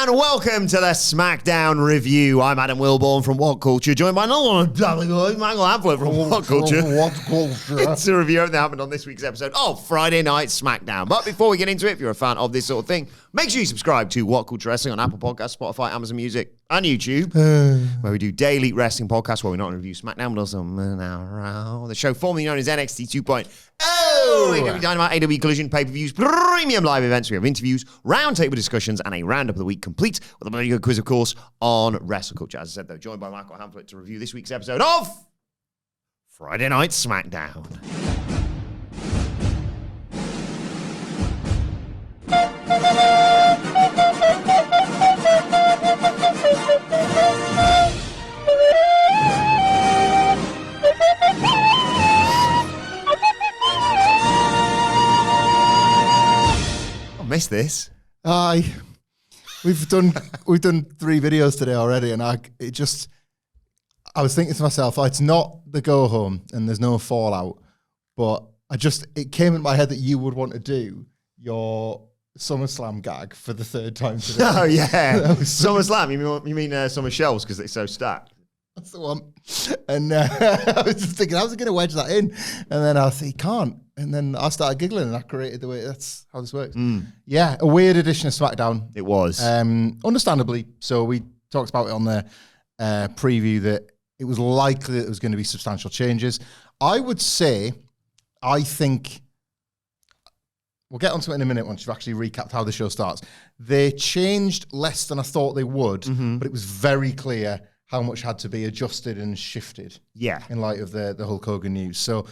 and welcome to the SmackDown review. I'm Adam Wilbourn from WhatCulture, joined by another one, Michael Hamflett from WhatCulture. It's a review that happened on this week's episode of Friday Night SmackDown. But before we get into it, if you're a fan of this sort of thing, make sure you subscribe to WhatCulture Wrestling on Apple Podcasts, Spotify, Amazon Music, and YouTube, where we do daily wrestling podcasts where we not only review SmackDown, but also the show formerly known as NXT 2.0. AEW Dynamite, AEW Collision, pay-per-views, premium live events. We have interviews, roundtable discussions, and a roundup of the week complete with a bloody good quiz, of course, on WrestleCulture. As I said, though, joined by Michael Hamflett to review this week's episode of Friday Night SmackDown. Missed this. We've done 3 videos today already, and I was thinking to myself, it's not the go home and there's no fallout, but it came in my head that you would want to do your SummerSlam gag for the 3rd time today. Oh yeah, SummerSlam. You mean Summer Shells because they're so stacked. That's the one. And I was just thinking, how's he going to wedge that in? And then I thought, he can't. And then I started giggling, and I created the way. That's how this works. Yeah, a weird edition of SmackDown. It was. Understandably. So we talked about it on the preview that it was likely that there was going to be substantial changes. I would say, I think, we'll get onto it in a minute once you've actually recapped how the show starts. They changed less than I thought they would, but it was very clear how much had to be adjusted and shifted. Yeah. In light of the Hulk Hogan news. So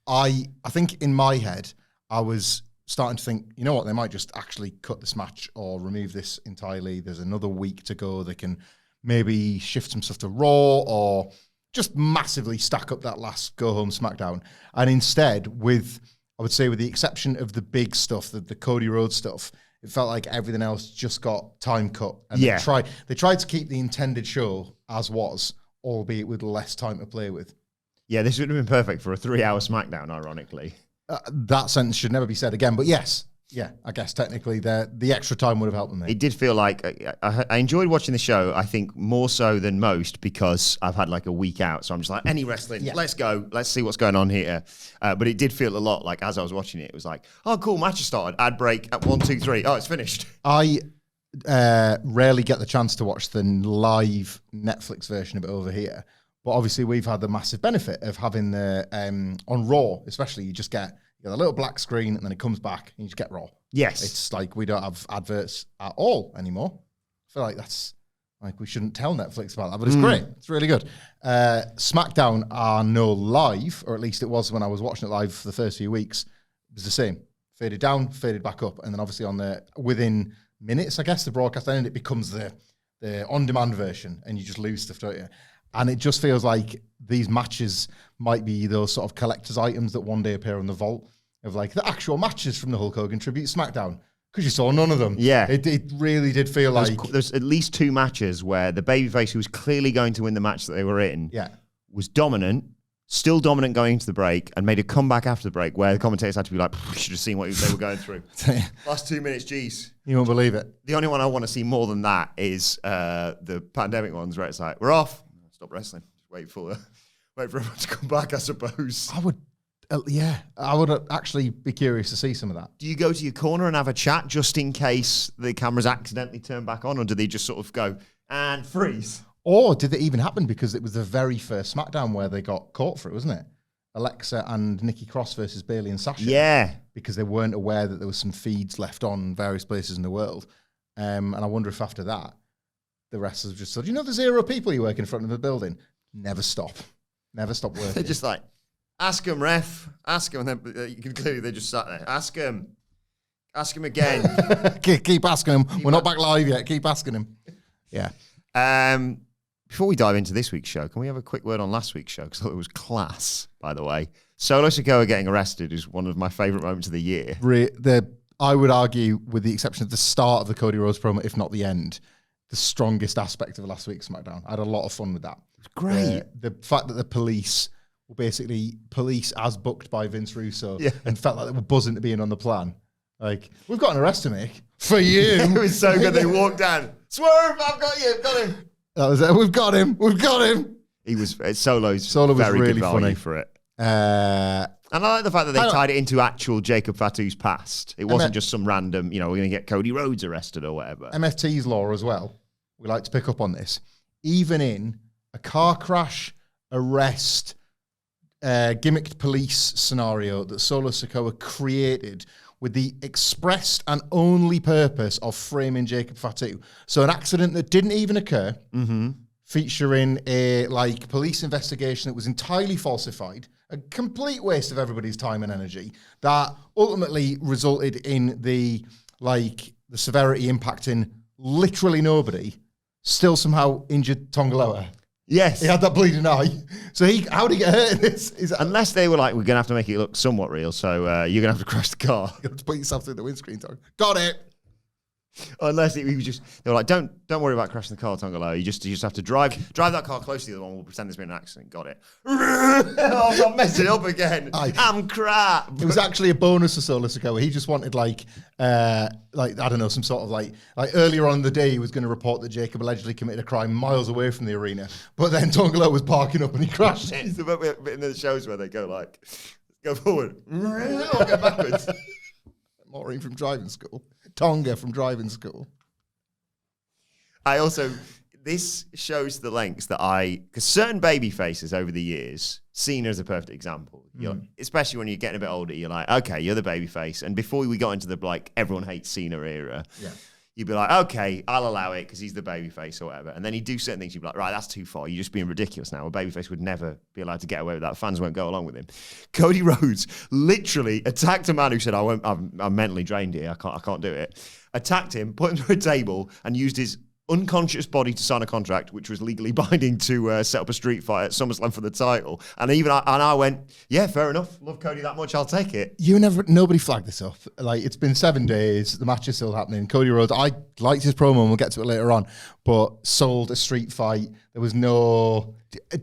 I think in my head, I was starting to think, you know what, they might just actually cut this match or remove this entirely. There's another week to go. They can maybe shift some stuff to Raw or just massively stack up that last go-home SmackDown. And instead, I would say with the exception of the big stuff, the Cody Rhodes stuff, it felt like everything else just got time cut. And they tried to keep the intended show as was, albeit with less time to play with. Yeah, this would have been perfect for a 3-hour SmackDown, ironically. That sentence should never be said again, but yes. Yeah, I guess technically the extra time would have helped them. It did feel like I enjoyed watching the show, I think more so than most because I've had like a week out. So I'm just like, any wrestling, let's go. Let's see what's going on here. But it did feel a lot like as I was watching it, it was like, oh, cool, match has started. Ad break at 1, 2, 3. Oh, it's finished. I rarely get the chance to watch the live Netflix version of it over here. But obviously we've had the massive benefit of having the, on Raw especially, you get a little black screen and then it comes back and you just get Raw. Yes. It's like we don't have adverts at all anymore. I feel like that's, like we shouldn't tell Netflix about that, but it's great. It's really good. SmackDown are no live, or at least it was when I was watching it live for the first few weeks. It was the same. Faded down, faded back up. And then obviously within minutes, I guess, the broadcast ended, it becomes the on-demand version and you just lose stuff, don't you? And it just feels like these matches might be those sort of collector's items that one day appear on the vault of like the actual matches from the Hulk Hogan Tribute SmackDown, because you saw none of them. Yeah. It really did feel like... There's at least 2 matches where the babyface who was clearly going to win the match that they were in was dominant, still dominant going into the break, and made a comeback after the break where the commentators had to be like, you should have seen what they were going through. Last 2 minutes, geez. You won't believe it. The only one I want to see more than that is the pandemic ones where it's like, we're off. Stop wrestling. Just wait for everyone to come back, I suppose. I would actually be curious to see some of that. Do you go to your corner and have a chat just in case the cameras accidentally turn back on, or do they just sort of go and freeze? Or did it even happen because it was the very first SmackDown where they got caught for it, wasn't it? Alexa and Nikki Cross versus Bayley and Sasha. Yeah. Because they weren't aware that there was some feeds left on various places in the world. And I wonder if after that, the wrestlers just said, there's 0 people you work in front of the building. Never stop. Never stop working. They're just like, ask him, ref. Ask him. And then you can clearly they just sat there. Ask him. Ask him again. Keep asking him. We're not back live yet. Keep asking him. Yeah. Before we dive into this week's show, can we have a quick word on last week's show? Because I thought it was class, by the way. Solo Sikoa getting arrested is one of my favourite moments of the year. I would argue, with the exception of the start of the Cody Rhodes promo, if not the end, the strongest aspect of last week's SmackDown. I had a lot of fun with that. It was great. The fact that the police were basically police as booked by Vince Russo and felt like they were buzzing to being on the plan. Like, we've got an arrest to make for you. It was so good. They walked down. Swerve, I've got you, I've got him. That was it. We've got him. He was, Solo was very really good value funny for it. Uh, And I like the fact that they tied it into actual Jacob Fatu's past. It wasn't just some random, we're going to get Cody Rhodes arrested or whatever. MFT's law as well. We like to pick up on this. Even in a car crash, arrest, gimmicked police scenario that Solo Sikoa created with the expressed and only purpose of framing Jacob Fatu. So an accident that didn't even occur, featuring a police investigation that was entirely falsified, a complete waste of everybody's time and energy, that ultimately resulted in the severity impacting literally nobody, still somehow injured Tongaloa. Yes. He had that bleeding eye. So how did he get hurt in this? Unless they were like, we're going to have to make it look somewhat real, so you're going to have to crash the car. You have to put yourself through the windscreen, Tong. Got it. Unless he was just, they were like, don't worry about crashing the car, Tongalo. You just have to drive that car close to the other one. We'll pretend there's been an accident. Got it. Oh, I'm not messing up again. I'm crap. It was actually a bonus for Solo Sikoa. He just wanted I don't know, some sort of earlier on in the day he was going to report that Jacob allegedly committed a crime miles away from the arena, but then Tongalo was parking up and he crashed it. It's the bit in the shows where they go go forward, or go backwards. Maureen from driving school. Tonga from driving school. This shows the lengths that because certain baby faces over the years, Cena's a perfect example. Especially when you're getting a bit older, you're like, okay, you're the baby face. And before we got into the everyone hates Cena era, you'd be like, okay, I'll allow it because he's the baby face or whatever. And then he'd do certain things, you'd be like, right, that's too far. You're just being ridiculous now. A baby face would never be allowed to get away with that. Fans won't go along with him. Cody Rhodes literally attacked a man who said, I'm mentally drained here. I can't do it. Attacked him, put him to a table and used his unconscious body to sign a contract, which was legally binding to set up a street fight at SummerSlam for the title. And I went, yeah, fair enough. Love Cody that much. I'll take it. Nobody flagged this up. It's been 7 days. The match is still happening. Cody Rhodes, I liked his promo and we'll get to it later on, but sold a street fight. There was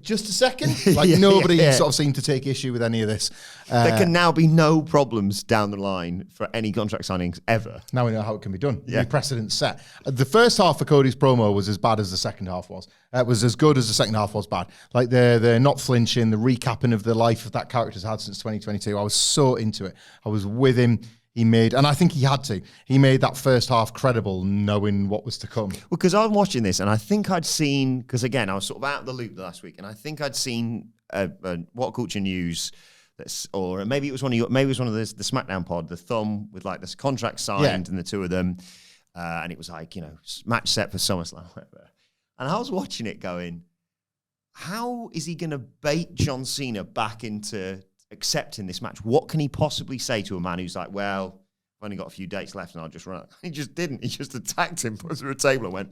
just a second. Nobody sort of seemed to take issue with any of this. There can now be no problems down the line for any contract signings ever. Now we know how it can be done. Yeah. New precedent set. The first half of Cody's promo was as bad as the second half was. It was as good as the second half was bad. They're not flinching, the recapping of the life of that character's had since 2022. I was so into it. I was with him. And I think he had to. He made that first half credible, knowing what was to come. Well, because I'm watching this, and I think I'd seen, because again, I was sort of out of the loop last week, and I think I'd seen WhatCulture News, or maybe it was one of the SmackDown pod, the thumb with this contract signed and the two of them, and it was match set for SummerSlam, whatever. And I was watching it going, how is he going to bait John Cena back into accepting this match? What can he possibly say to a man who's like, well, I've only got a few dates left and I'll just run it? He just didn't. He just attacked him, put him through a table and went,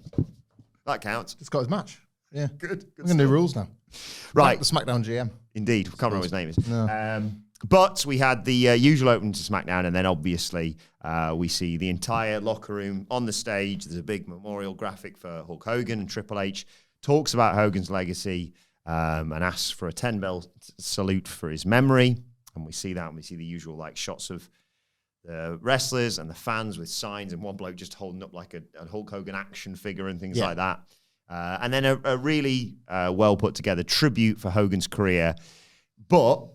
that counts. It's got his match. Yeah. Good. We're going to do rules now. Right. The SmackDown GM. Indeed. I can't remember what his name is. No. But we had the usual opening to SmackDown, and then obviously we see the entire locker room on the stage. There's a big memorial graphic for Hulk Hogan, and Triple H talks about Hogan's legacy, and asks for a 10-bell salute for his memory. And we see that, and we see the usual shots of the wrestlers and the fans with signs, and one bloke just holding up a Hulk Hogan action figure and things like that. And then a really well put together tribute for Hogan's career. But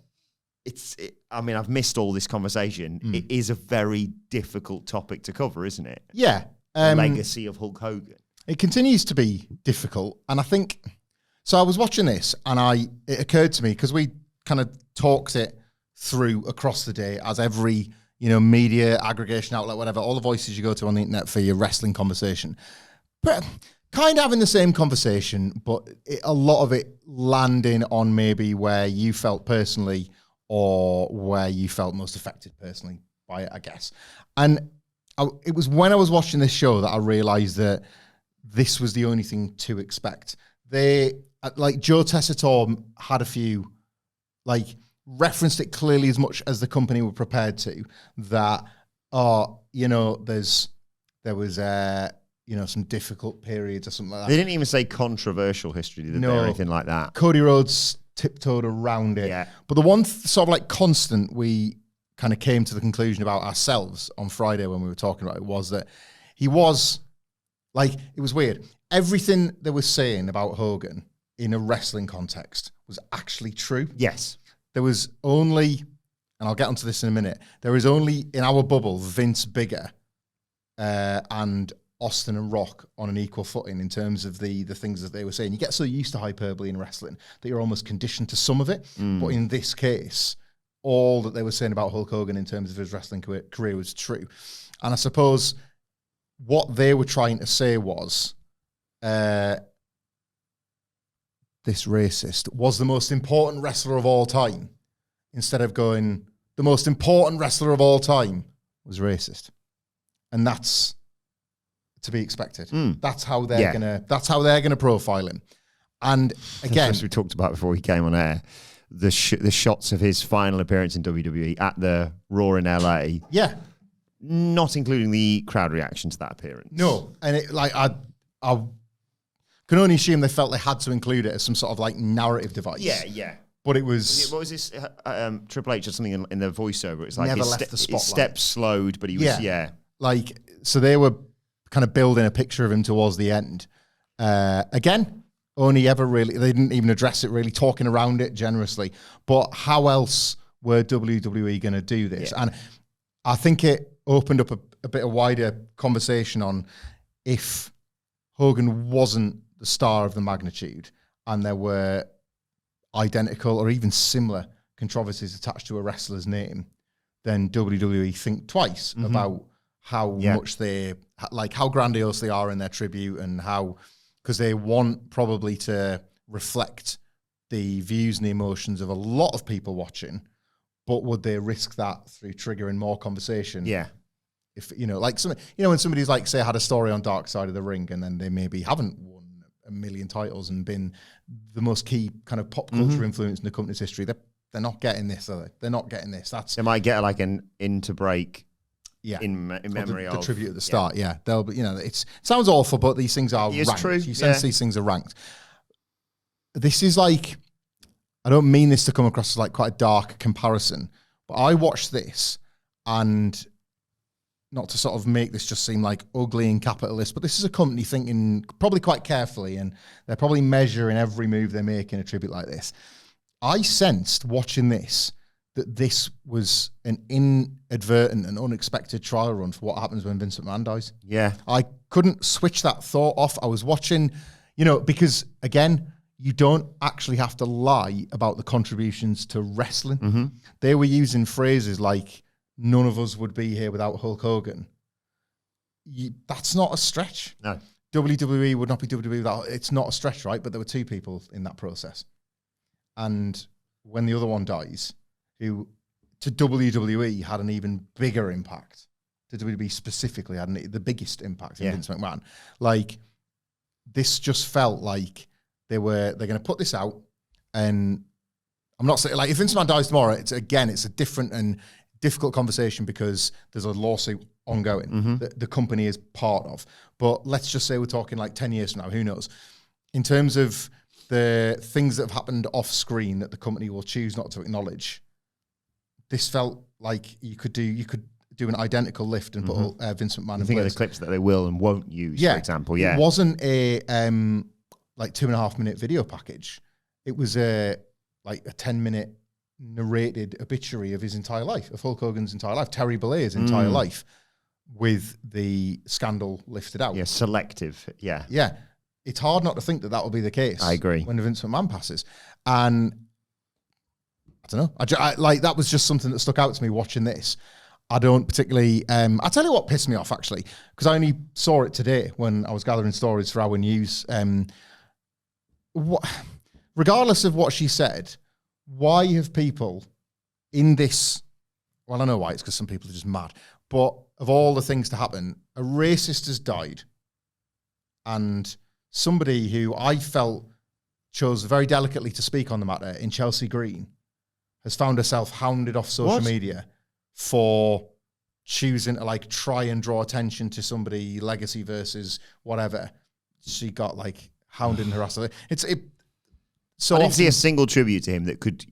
I've missed all this conversation. It is a very difficult topic to cover, isn't it? Yeah. The legacy of Hulk Hogan. It continues to be difficult. And I think, so I was watching this and it occurred to me, because we kind of talked it through across the day as every, media aggregation outlet, whatever, all the voices you go to on the internet for your wrestling conversation. But kind of having the same conversation, but a lot of it landing on maybe where you felt personally or where you felt most affected personally by it, I guess. And it was when I was watching this show that I realized that this was the only thing to expect. They, Joe Tessitore had a few, referenced it clearly as much as the company were prepared to, that, there was some difficult periods or something like that. They didn't even say controversial history, did they, or anything like that? Cody Rhodes tiptoed around it. Yeah. But the one sort of constant we kind of came to the conclusion about ourselves on Friday when we were talking about it was that he was Like, it was weird. Everything they were saying about Hogan in a wrestling context was actually true. Yes. There was only, and I'll get onto this in a minute, there is only, in our bubble, Vince bigger and Austin and Rock on an equal footing in terms of the things that they were saying. You get so used to hyperbole in wrestling that you're almost conditioned to some of it. But in this case, all that they were saying about Hulk Hogan in terms of his wrestling career was true. And I suppose what they were trying to say was, this racist was the most important wrestler of all time, instead of going, the most important wrestler of all time was racist. And that's to be expected. That's how they're gonna profile him. And again, as we talked about before he came on air, the shots of his final appearance in WWE at the Raw in LA. Yeah. Not including the crowd reaction to that appearance. No. And it, like, I can only assume they felt they had to include it as some sort of like narrative device. Yeah. But it was... What was this? Triple H or something in the voiceover. It's like never his, left the spotlight. his steps slowed, but he was, Like, so they were kind of building a picture of him towards the end. Again, only ever really... They didn't even address it really, talking around it generously. But how else were WWE going to do this? Yeah. And I think it opened up a bit of wider conversation on if Hogan wasn't the star of the magnitude and there were identical or even similar controversies attached to a wrestler's name, then WWE think twice about how much they, like how grandiose they are in their tribute and how, because they want probably to reflect the views and the emotions of a lot of people watching, but would they risk that through triggering more conversation? Yeah. If, like, when somebody's like, say, had a story on Dark Side of the Ring and then they maybe haven't won a million titles and been the most key kind of pop culture influence in the company's history, they're not getting this, are they? They're not getting this. They might get like an interbreak in memory of the tribute at the start. Yeah. They'll be, it sounds awful, but these things are ranked. True. You sense these things are ranked. This is like, I don't mean this to come across as like quite a dark comparison, but I watched this, and not to sort of make this just seem like ugly and capitalist, but this is a company thinking probably quite carefully, and they're probably measuring every move they make in a tribute like this. I sensed watching this that this was an inadvertent and unexpected trial run for what happens when Vince McMahon dies. Yeah. I couldn't switch that thought off. I was watching, because again, you don't actually have to lie about the contributions to wrestling. They were using phrases like, none of us would be here without Hulk Hogan. That's not a stretch. No. WWE would not be WWE without... It's not a stretch, right? But there were two people in that process. And when the other one dies, who to WWE had an even bigger impact, to WWE specifically had the biggest impact in Vince McMahon. Like, this just felt like they're going to put this out, and I'm not saying... Like, if Vince McMahon dies tomorrow, it's a different and difficult conversation because there's a lawsuit ongoing that the company is part of. But let's just say we're talking like 10 years from now, who knows? In terms of the things that have happened off screen that the company will choose not to acknowledge, this felt like you could do an identical lift and put Vince McMahon in think place. of the clips that they will and won't use, for example. It wasn't a like 2.5 minute video package. It was a 10-minute narrated obituary of his entire life, of Hulk Hogan's entire life, Terry Bollea's entire life, with the scandal lifted out. Yeah, selective. Yeah. Yeah. It's hard not to think that will be the case. I agree. When Vince McMahon passes. And I don't know. I that was just something that stuck out to me watching this. I don't particularly... I'll tell you what pissed me off, actually, because I only saw it today when I was gathering stories for our news. Regardless of what she said, why have people in this... Well, I know why. It's because some people are just mad. But of all the things to happen, a racist has died. And somebody who I felt chose very delicately to speak on the matter in Chelsea Green has found herself hounded off social media for choosing to try and draw attention to somebody, legacy versus whatever. She got hounded and harassed. So I didn't see a single tribute to him that could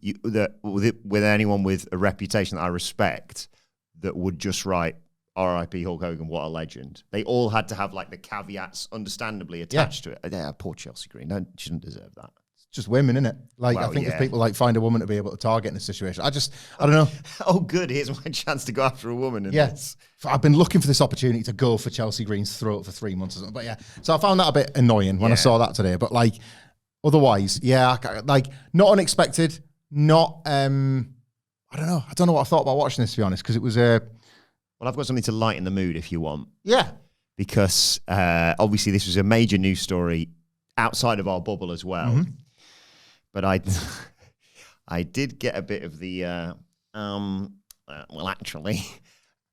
with anyone with a reputation that I respect that would just write, R.I.P. Hulk Hogan, what a legend. They all had to have like the caveats understandably attached to it. Yeah, poor Chelsea Green. No, she didn't deserve that. It's just women, isn't it? Like, I think if people like find a woman to be able to target in a situation, I don't know. Oh, good. Here's my chance to go after a woman. Yes. I've been looking for this opportunity to go for Chelsea Green's throat for 3 months or something. But yeah, so I found that a bit annoying when I saw that today. But like, otherwise, like not unexpected, not, I don't know. I don't know what I thought about watching this, to be honest, because it was Well, I've got something to lighten the mood if you want. Yeah. Because obviously this was a major news story outside of our bubble as well. Mm-hmm. But I did get a bit of the, actually,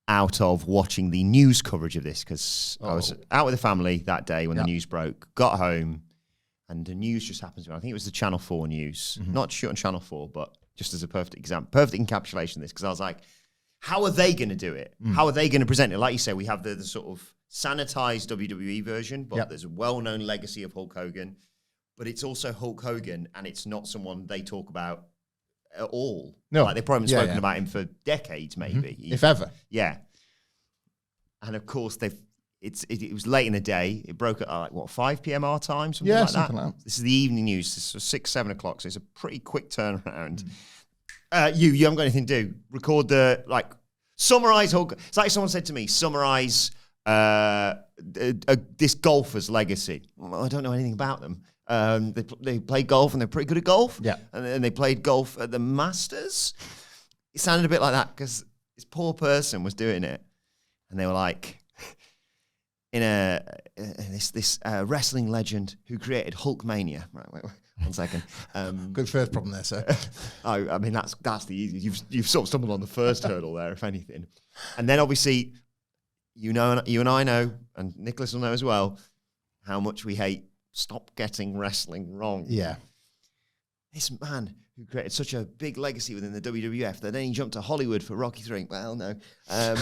out of watching the news coverage of this because I was out with the family that day when the news broke, got home, and the news just happens. I think it was the Channel 4 news. Not shoot on Channel 4, but just as a perfect example, perfect encapsulation of this, because I was like, how are they going to do it? How are they going to present it? Like you say, we have the sort of sanitized WWE version, but there's a well-known legacy of Hulk Hogan, but it's also Hulk Hogan, and it's not someone they talk about at all. No. Like, they've probably been spoken about him for decades, maybe. If ever. Yeah. And of course, it was late in the day. It broke at 5 p.m. our time, something like that. This is the evening news. This is 6, 7 o'clock, so it's a pretty quick turnaround. You haven't got anything to do. Record summarize Hulk. It's like someone said to me, summarize this golfer's legacy. Well, I don't know anything about them. They play golf and they're pretty good at golf. Yeah. And then they played golf at the Masters. It sounded a bit like that because this poor person was doing it. And they were like, in this wrestling legend who created Hulkmania. Right, wait, 1 second. Good first problem there, sir. I mean, that's the easiest. You've sort of stumbled on the first hurdle there, if anything. And then obviously, you and I know, and Nicholas will know as well, how much we hate stop getting wrestling wrong. Yeah. This man who created such a big legacy within the WWF that then he jumped to Hollywood for Rocky III. Well, no. I'll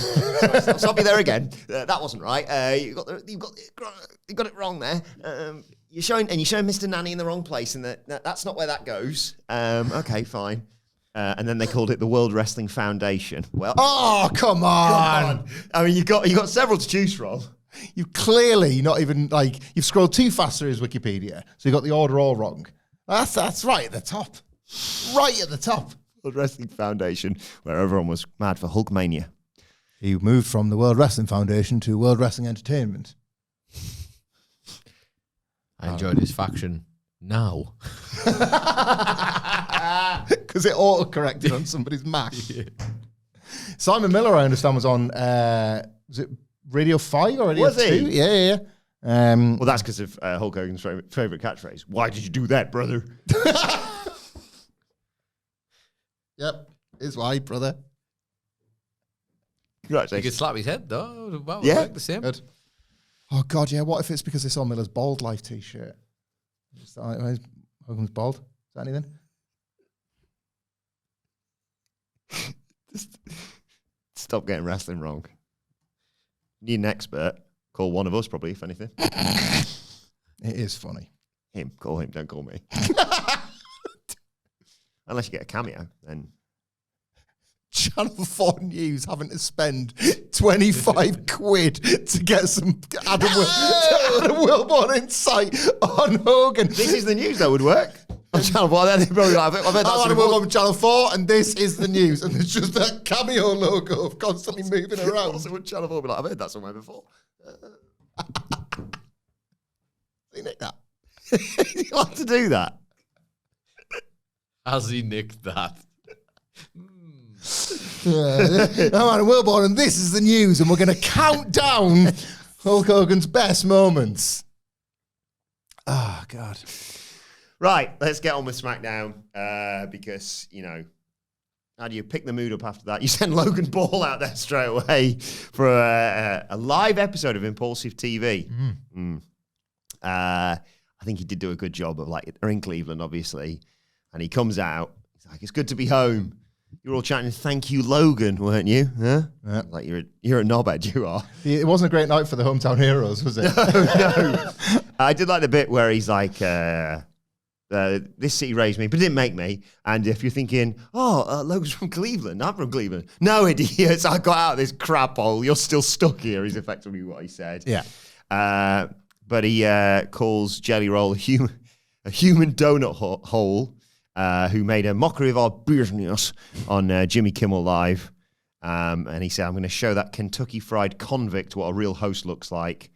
stop you there again. That wasn't right. You got it wrong there. You're showing Mr. Nanny in the wrong place, and that's not where that goes. Okay, fine. And then they called it the World Wrestling Foundation. Well, come on. I mean, you got several to choose from. You've clearly not even you've scrolled too fast through his Wikipedia, so you got the order all wrong. That's right at the top. Right at the top. World Wrestling Foundation, where everyone was mad for Hulkmania. He moved from the World Wrestling Foundation to World Wrestling Entertainment. I enjoyed his faction now. Because it auto-corrected on somebody's Mac. Simon Miller, I understand, was on, was it Radio 5 or Radio 2? Was he? Yeah. Well, that's because of Hulk Hogan's favorite catchphrase. Why did you do that, brother? Yep, is why, brother. Congratulations. You could slap his head, though. Well, yeah. The same. Good. Oh, God, yeah. What if it's because they saw Miller's Bald Life t-shirt? Hogan's bald? Is that anything? Just stop getting wrestling wrong. Need an expert. Call one of us, probably, if anything. It is funny. Call him, don't call me. Unless you get a cameo, then. Channel 4 News having to spend 25 quid to get some Adam Wilbourn insight on Hogan. This is the news that would work. On Channel 4, they're probably like, I bet that's Adam Wilbourn on Channel 4, and this is the news. And there's just that cameo logo of constantly moving around. Also, would Channel 4 be like, I've heard that somewhere before. He nicked that. You like to do that? Has he nicked that? I'm Adam Wilbourn, and this is the news, and we're going to count down Hulk Hogan's best moments. Oh, God. Right, let's get on with SmackDown, because, how do you pick the mood up after that? You send Logan Paul out there straight away for a live episode of Impulsive TV. I think he did do a good job of, they're in Cleveland, obviously, and he comes out, he's like, it's good to be home. You were all chatting, thank you, Logan, weren't you? Huh? Yeah. Like, you're a knobhead, you are. It wasn't a great night for the hometown heroes, was it? No. I did like the bit where he's like, this city raised me, but it didn't make me. And if you're thinking, Logan's from Cleveland, I'm from Cleveland. No, idiots, I got out of this crap hole. You're still stuck here, is effectively what he said. Yeah. But he calls Jelly Roll a human donut hole who made a mockery of our business on Jimmy Kimmel Live. And he said, I'm going to show that Kentucky Fried Convict what a real host looks like.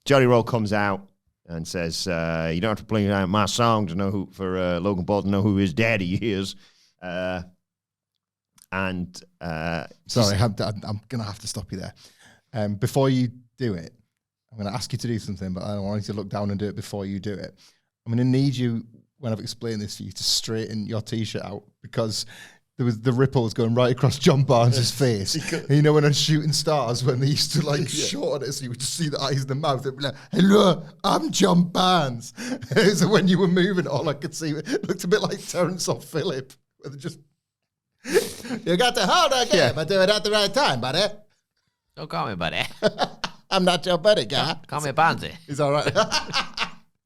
Jelly Roll comes out and says, you don't have to play out my song to know Logan Paul to know who his daddy is. Sorry, I'm going to have to stop you there. Before you do it, I'm going to ask you to do something, but I don't want you to look down and do it before you do it. I'm going to need you, when I've explained this for you, to straighten your T-shirt out, because there was the ripples going right across John Barnes' face. And you know, when on Shooting Stars, when they used to shorten it, so you would just see the eyes and the mouth, they'd be like, hello, I'm John Barnes. So when you were moving, all I could see, it looked a bit like Terence or Phillip, where they just, you got to hold that game, but do it at the right time, buddy. Don't call me buddy. I'm not your buddy, guy. Call me Bonzi. He's all right.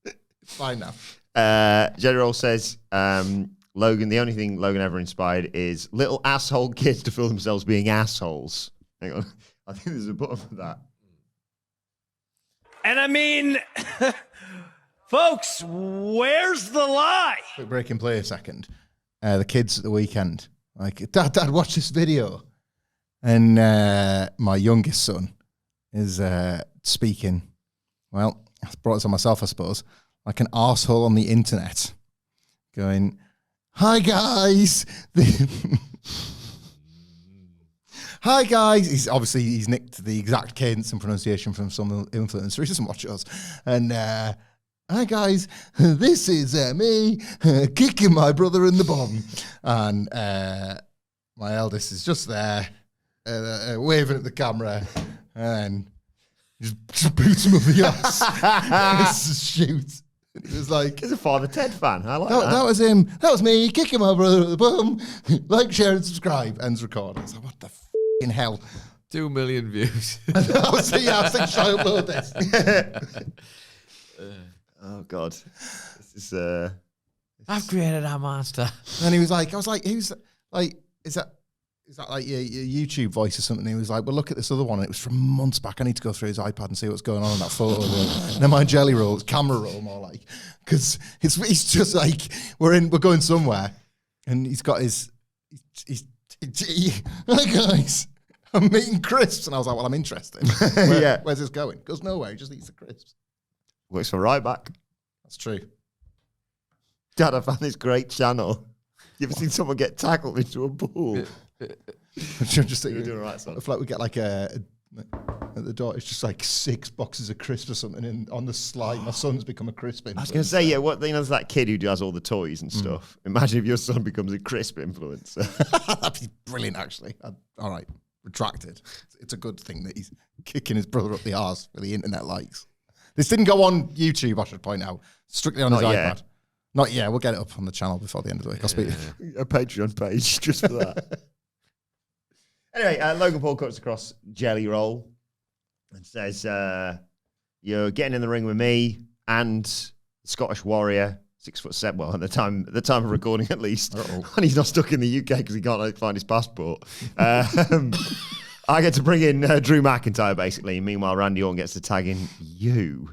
It's fine now. Jelly Roll says, Logan, the only thing Logan ever inspired is little asshole kids to feel themselves being assholes. Hang on. I think there's a button for that. And I mean, folks, where's the lie? Quick break and play a second. The kids at the weekend, like, Dad, watch this video. And my youngest son is speaking, well, I brought it on myself, I suppose, like an arsehole on the internet, going, hi, guys. Hi, guys. He's nicked the exact cadence and pronunciation from some influencer. He doesn't watch us. And, hi, guys. This is me kicking my brother in the bum. And my eldest is just there, waving at the camera, and just boots him up the ass. It's a shoot. It was like, he's a Father Ted fan. I like that. That was him. That was me kicking my brother at the bum. Like, share, and subscribe. Ends record. I was like, what the f***ing hell? 2 million views. I was thinking, should I upload this? Oh God, this is. I've created a monster. And he was like, is that like your YouTube voice or something? He was like, well, look at this other one. And it was from months back. I need to go through his iPad and see what's going on in that photo. And then my Jelly Roll, it's camera roll more like, because he's just like, we're going somewhere, and he's got he's hi guys, I'm eating crisps. And I was like, well, I'm interested. Where's this going? Goes nowhere. He just eats the crisps. Works for Ryback. That's true. Dad, I found this great channel. You ever seen someone get tackled into a pool? Just You're doing right, son. I feel like we get like at the door, it's just like 6 boxes of crisps or something in on the slide. My son's become a crisp influencer. I was going to say, there's that kid who does all the toys and stuff. Imagine if your son becomes a crisp influencer. That'd be brilliant, actually. All right, retracted. It's a good thing that he's kicking his brother up the arse for the internet likes. This didn't go on YouTube, I should point out. Strictly on his iPad. Not yet. We'll get it up on the channel before the end of the week. I'll speak. A Patreon page just for that. Anyway, Logan Paul cuts across Jelly Roll and says, you're getting in the ring with me and the Scottish Warrior, 6'7", well, at the time of recording at least. And he's not stuck in the UK because he can't find his passport. I get to bring in Drew McIntyre, basically. Meanwhile, Randy Orton gets to tag in you.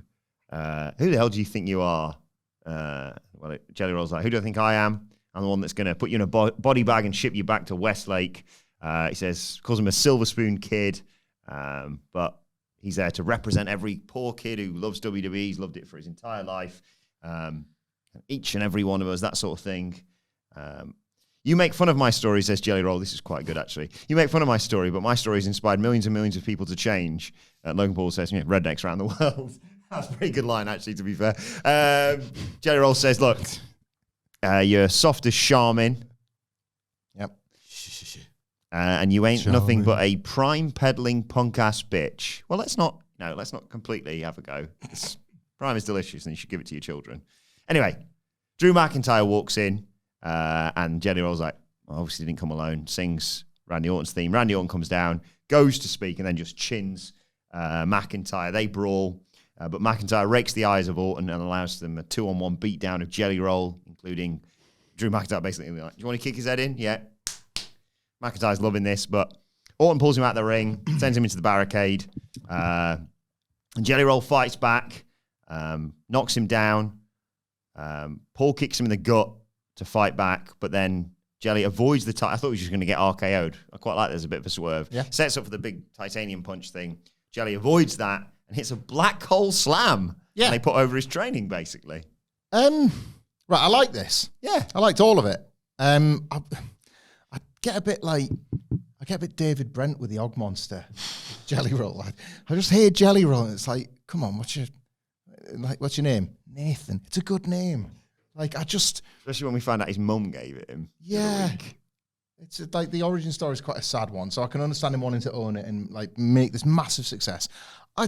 Who the hell do you think you are? Well, Jelly Roll's like, who do I think I am? I'm the one that's going to put you in a body bag and ship you back to Westlake. He calls him a silver spoon kid, but he's there to represent every poor kid who loves WWE. He's loved it for his entire life. Each and every one of us, that sort of thing. You make fun of my story, says Jelly Roll. This is quite good, actually. You make fun of my story, but my story has inspired millions and millions of people to change. Logan Paul says, rednecks around the world. That's a pretty good line, actually, to be fair. Jelly Roll says, look, you're soft as Charmin. Yep. And you ain't nothing but a prime-peddling punk-ass bitch. Well, let's not completely have a go. Prime is delicious, and you should give it to your children. Anyway, Drew McIntyre walks in, and Jelly Roll's like, obviously didn't come alone, sings Randy Orton's theme. Randy Orton comes down, goes to speak, and then just chins McIntyre. They brawl. But McIntyre rakes the eyes of Orton and allows them a 2-on-1 beatdown of Jelly Roll, including Drew McIntyre basically like, do you want to kick his head in? Yeah. McIntyre's loving this, but Orton pulls him out of the ring, sends him into the barricade, and Jelly Roll fights back, knocks him down. Paul kicks him in the gut to fight back, but then Jelly avoids the I thought he was just going to get RKO'd. I quite like there's a bit of a swerve. Yeah. Sets up for the big titanium punch thing. Jelly avoids that and hits a black hole slam. Yeah. And they put over his training, basically. Right, I like this. Yeah. I liked all of it. I get a bit David Brent with the Og Monster Jelly Roll. I just hear Jelly Roll and it's like, come on, what's your name? Nathan. It's a good name. Especially when we found out his mum gave it him. Yeah. It's like the origin story is quite a sad one, so I can understand him wanting to own it and like make this massive success.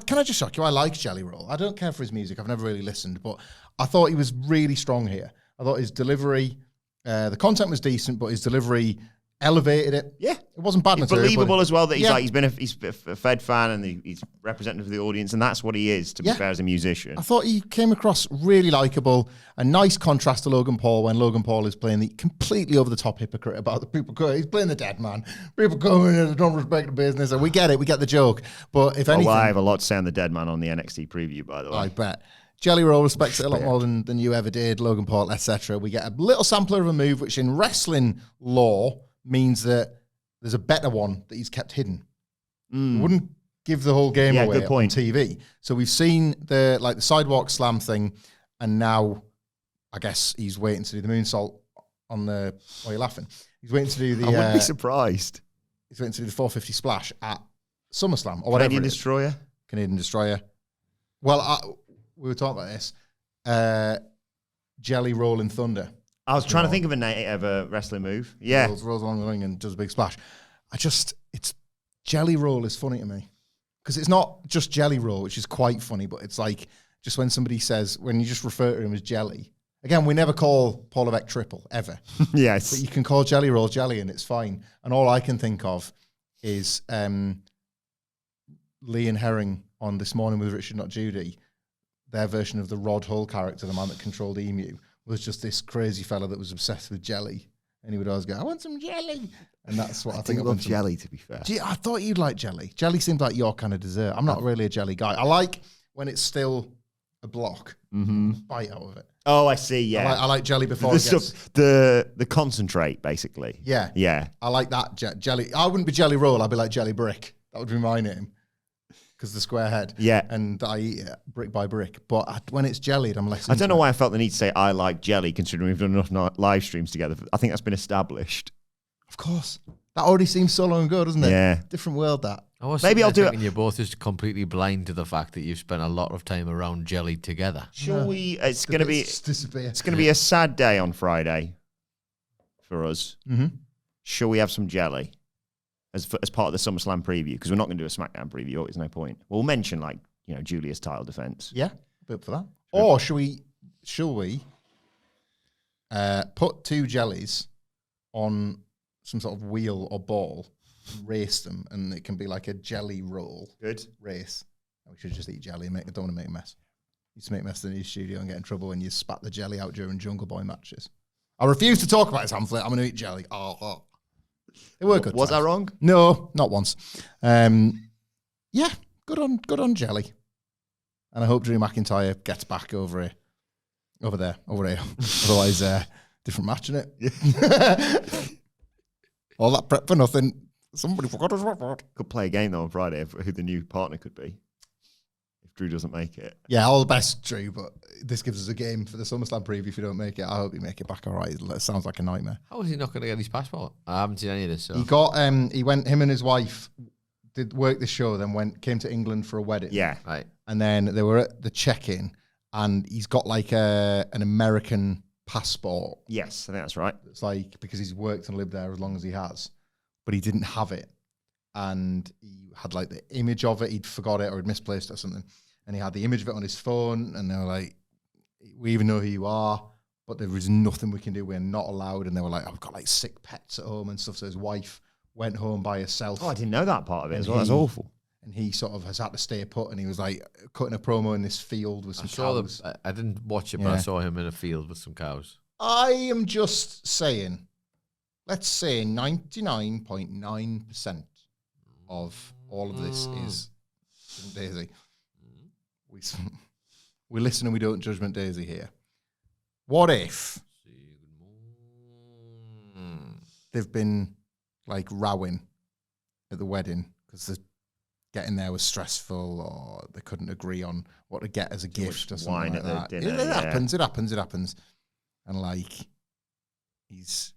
Can I just shock you? I like Jelly Roll. I don't care for his music. I've never really listened, but I thought he was really strong here. I thought his delivery, the content was decent, but his delivery elevated it. Yeah. It wasn't bad. It's believable as well that he's he's a Fed fan and he's representative of the audience, and that's what he is, to be fair, as a musician. I thought he came across really likable. A nice contrast to Logan Paul when Logan Paul is playing the completely over-the-top hypocrite about the people going, he's playing the dead man. People coming in and don't respect the business, and we get it, we get the joke. But if anything... I have a lot to say on the dead man on the NXT preview, by the way. I bet. Jelly Roll respects it a lot more than you ever did, Logan Paul, etc. We get a little sampler of a move, which in wrestling lore means that there's a better one that he's kept hidden. Wouldn't give the whole game away good point. on TV. So we've seen the sidewalk slam thing, and now I guess he's waiting to do the moonsault on the... Why are you laughing? He's waiting to do the... I wouldn't be surprised. He's waiting to do the 450 splash at SummerSlam or whatever. Canadian Destroyer? Canadian Destroyer. Well, we were talking about this. Jelly Rolling Thunder. I was trying to think of a wrestling move. Yeah. Rolls along the ring and does a big splash. It's Jelly Roll is funny to me. Because it's not just Jelly Roll, which is quite funny, but it's like just when somebody says, when you just refer to him as Jelly. Again, we never call Paul Levesque triple, ever. Yes. But you can call Jelly Roll Jelly and it's fine. And all I can think of is Lee and Herring on This Morning with Richard Not Judy. Their version of the Rod Hull character, the man that controlled Emu, was just this crazy fella that was obsessed with jelly. And he would always go, I want some jelly. And that's what I think. I love jelly, to be fair. Gee, I thought you'd like jelly. Jelly seems like your kind of dessert. I'm not really a jelly guy. I like when it's still a block. Bite out of it. Oh, I see, yeah. I like jelly before it gets... The concentrate, basically. Yeah. Yeah. I like that jelly. I wouldn't be Jelly Roll. I'd be like Jelly Brick. That would be my name. Because the square head. Yeah. And I eat it brick by brick. But when it's jellied, I'm less I don't know why I felt the need to say I like jelly, considering we've done enough live streams together. I think that's been established. Of course. That already seems so long ago, doesn't it? Yeah. Different world, that. Maybe I'll do it. You're both just completely blind to the fact that you've spent a lot of time around jelly together. Shall we? It's going to be. Disappear. It's going to be a sad day on Friday for us. Shall we have some jelly as part of the SummerSlam preview? Because we're not going to do a SmackDown preview. There's no point. We'll mention Julia's title defense. Yeah, bit for that. Or shall we put two jellies on some sort of wheel or ball, race them, and it can be like a jelly roll. Good. Race. We should just eat jelly and I don't want to make a mess. You used to make a mess in the studio and get in trouble when you spat the jelly out during Jungle Boy matches. I refuse to talk about this, Hamflett. I'm going to eat jelly. They were good. Was I wrong? No, not once. Yeah, good on jelly. And I hope Drew McIntyre gets back over here. Otherwise, different match, innit? Yeah. All that prep for nothing. Somebody forgot his record. Could play a game though on Friday of who the new partner could be if Drew doesn't make it. Yeah, all the best, Drew. But this gives us a game for the SummerSlam preview. If you don't make it, I hope you make it back all right. It sounds like a nightmare. How is he not going to get his passport? I haven't seen any of this. So. He got. He went. Him and his wife did work the show. Then came to England for a wedding. Yeah, right. And then they were at the check-in, and he's got like an American passport. Yes, I think that's right. It's like because he's worked and lived there as long as he has, but he didn't have it, and he had like the image of it. He'd forgot it or he'd misplaced it or something, and he had the image of it on his phone. And they were like, "We even know who you are, but there is nothing we can do. We're not allowed." And they were like, "I've got like sick pets at home and stuff." So his wife went home by herself. Oh, I didn't know that part of it as well. That's awful. and he sort of has had to stay put, and he was like cutting a promo in this field with some cows. I didn't watch it, but I saw him in a field with some cows. I am just saying, let's say 99.9% of all of this is Daisy. We listen and we don't Judgment Daisy here. What if they've been like rowing at the wedding because the getting there was stressful, or they couldn't agree on what to get as a gift or something like that. Dinner, it happens. And like, he's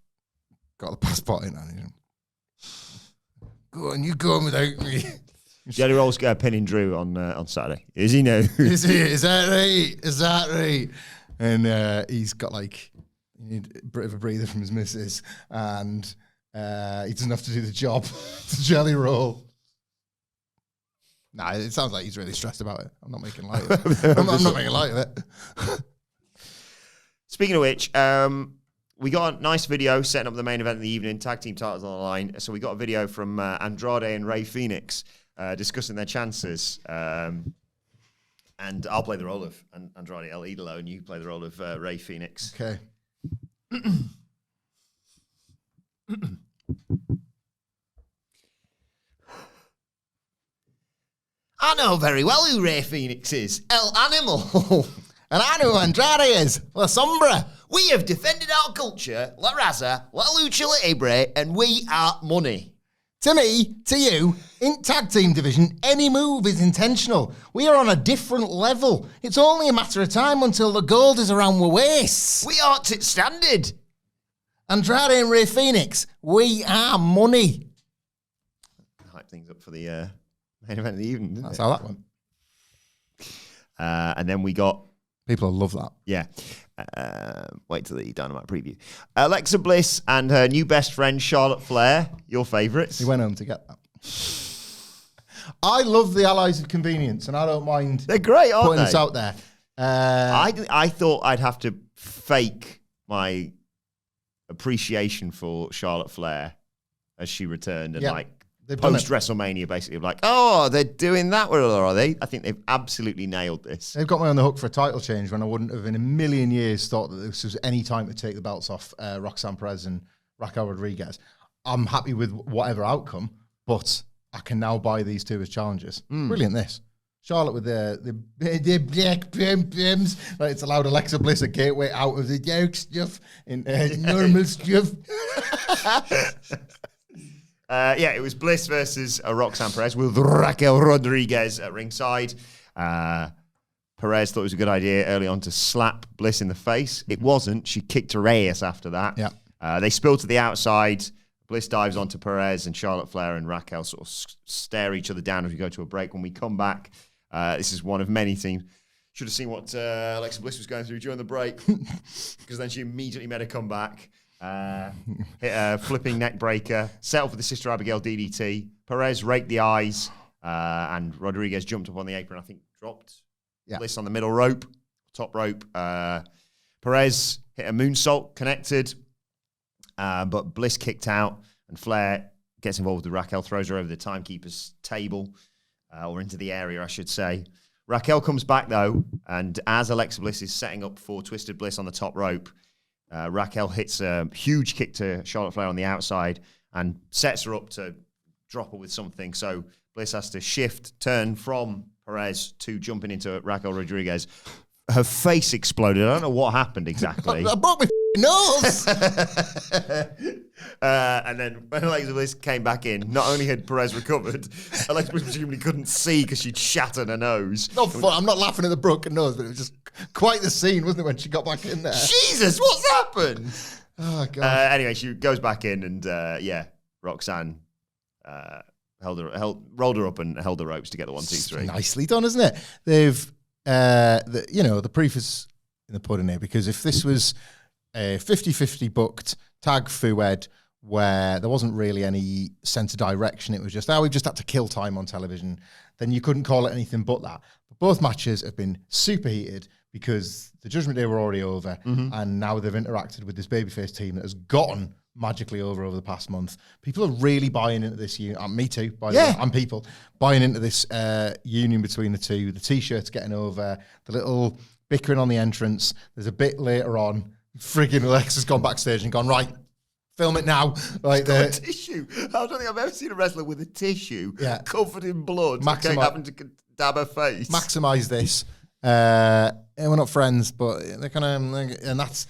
got the passport in and go on, you go without me. Jelly Roll's pinning Drew on Saturday. Is he now? Is that right? And he's got like, you need a bit of a breather from his missus, and he doesn't have to do the job. It's a Jelly Roll. Nah, it sounds like he's really stressed about it. I'm not making light of it. I'm not making light of it. Speaking of which, we got a nice video setting up the main event of the evening, tag team titles on the line. So we got a video from Andrade and Rey Fenix discussing their chances. And I'll play the role of Andrade El Idolo, and you play the role of Rey Fenix. Okay. I know very well who Rey Fenix is. El Animal. And I know who Andrade is. La Sombra. We have defended our culture, La Raza, La Lucha Libre, and we are money. To me, to you, in tag team division, any move is intentional. We are on a different level. It's only a matter of time until the gold is around our waists. We aren't at standard. Andrade and Rey Fenix, we are money. Hype things up for the main event of the evening, didn't That's it? how that went. And then we got... People love that. Yeah. Wait till the Dynamite preview. Alexa Bliss and her new best friend, Charlotte Flair, your favourites. He went home to get that. I love the Allies of Convenience, and I don't mind They're great, aren't putting they? this out there. I thought I'd have to fake my appreciation for Charlotte Flair as she returned and they've done it. post-WrestleMania basically like, oh, they're doing that with her, are they? I think they've absolutely nailed this. They've got me on the hook for a title change when I wouldn't have in a million years thought that this was any time to take the belts off Roxanne Perez and Raquel Rodriguez. I'm happy with whatever outcome, but I can now buy these two as challengers. Brilliant, this. Charlotte with the black pims. Like, it's allowed Alexa Bliss a gateway out of the dark stuff and normal stuff. It was Bliss versus Roxanne Perez with Raquel Rodriguez at ringside. Perez thought it was a good idea early on to slap Bliss in the face. It wasn't. She kicked her ass after that. Yeah. They spilled to the outside. Bliss dives onto Perez, and Charlotte Flair and Raquel sort of stare each other down as we go to a break. When we come back, this is one of many things. Should have seen what Alexa Bliss was going through during the break, because then she immediately made a comeback. Hit a flipping neck breaker, set up for the Sister Abigail DDT. Perez raked the eyes, and Rodriguez jumped up on the apron, I think dropped Bliss on the middle rope, top rope. Perez hit a moonsault, connected, but Bliss kicked out, and Flair gets involved with Raquel, throws her over the timekeeper's table, or into the area, I should say. Raquel comes back, though, and as Alexa Bliss is setting up for Twisted Bliss on the top rope, Raquel hits a huge kick to Charlotte Flair on the outside and sets her up to drop her with something. So Bliss has to turn from Perez to jumping into Raquel Rodriguez. Her face exploded. I don't know what happened exactly. I broke my nose. And then when Alexa Bliss came back in, not only had Perez recovered, Alexa Bliss presumably couldn't see because she'd shattered her nose. Not fun. I'm not laughing at the broken nose, but it was just quite the scene, wasn't it, when she got back in there? Jesus, what's happened? Oh, God. Anyway, she goes back in, and Roxanne rolled her up and held the ropes to get the 1, 2, 3. Nicely done, isn't it? They've, the proof is in the pudding here, because if this was a 50-50 booked tag Fued where there wasn't really any sense of direction, it was just, we've just had to kill time on television, then you couldn't call it anything but that. But both matches have been super heated because the Judgment Day were already over, and now they've interacted with this babyface team that has gotten magically over the past month. People are really buying into this union. Me too, by the way. And people buying into this union between the two. The T-shirts getting over, the little bickering on the entrance. There's a bit later on, friggin' Alexa's gone backstage and gone, right, film it now. Like the tissue. I don't think I've ever seen a wrestler with a tissue covered in blood. Having to dab her face. Maximise this. We're not friends, but they're gonna, and that's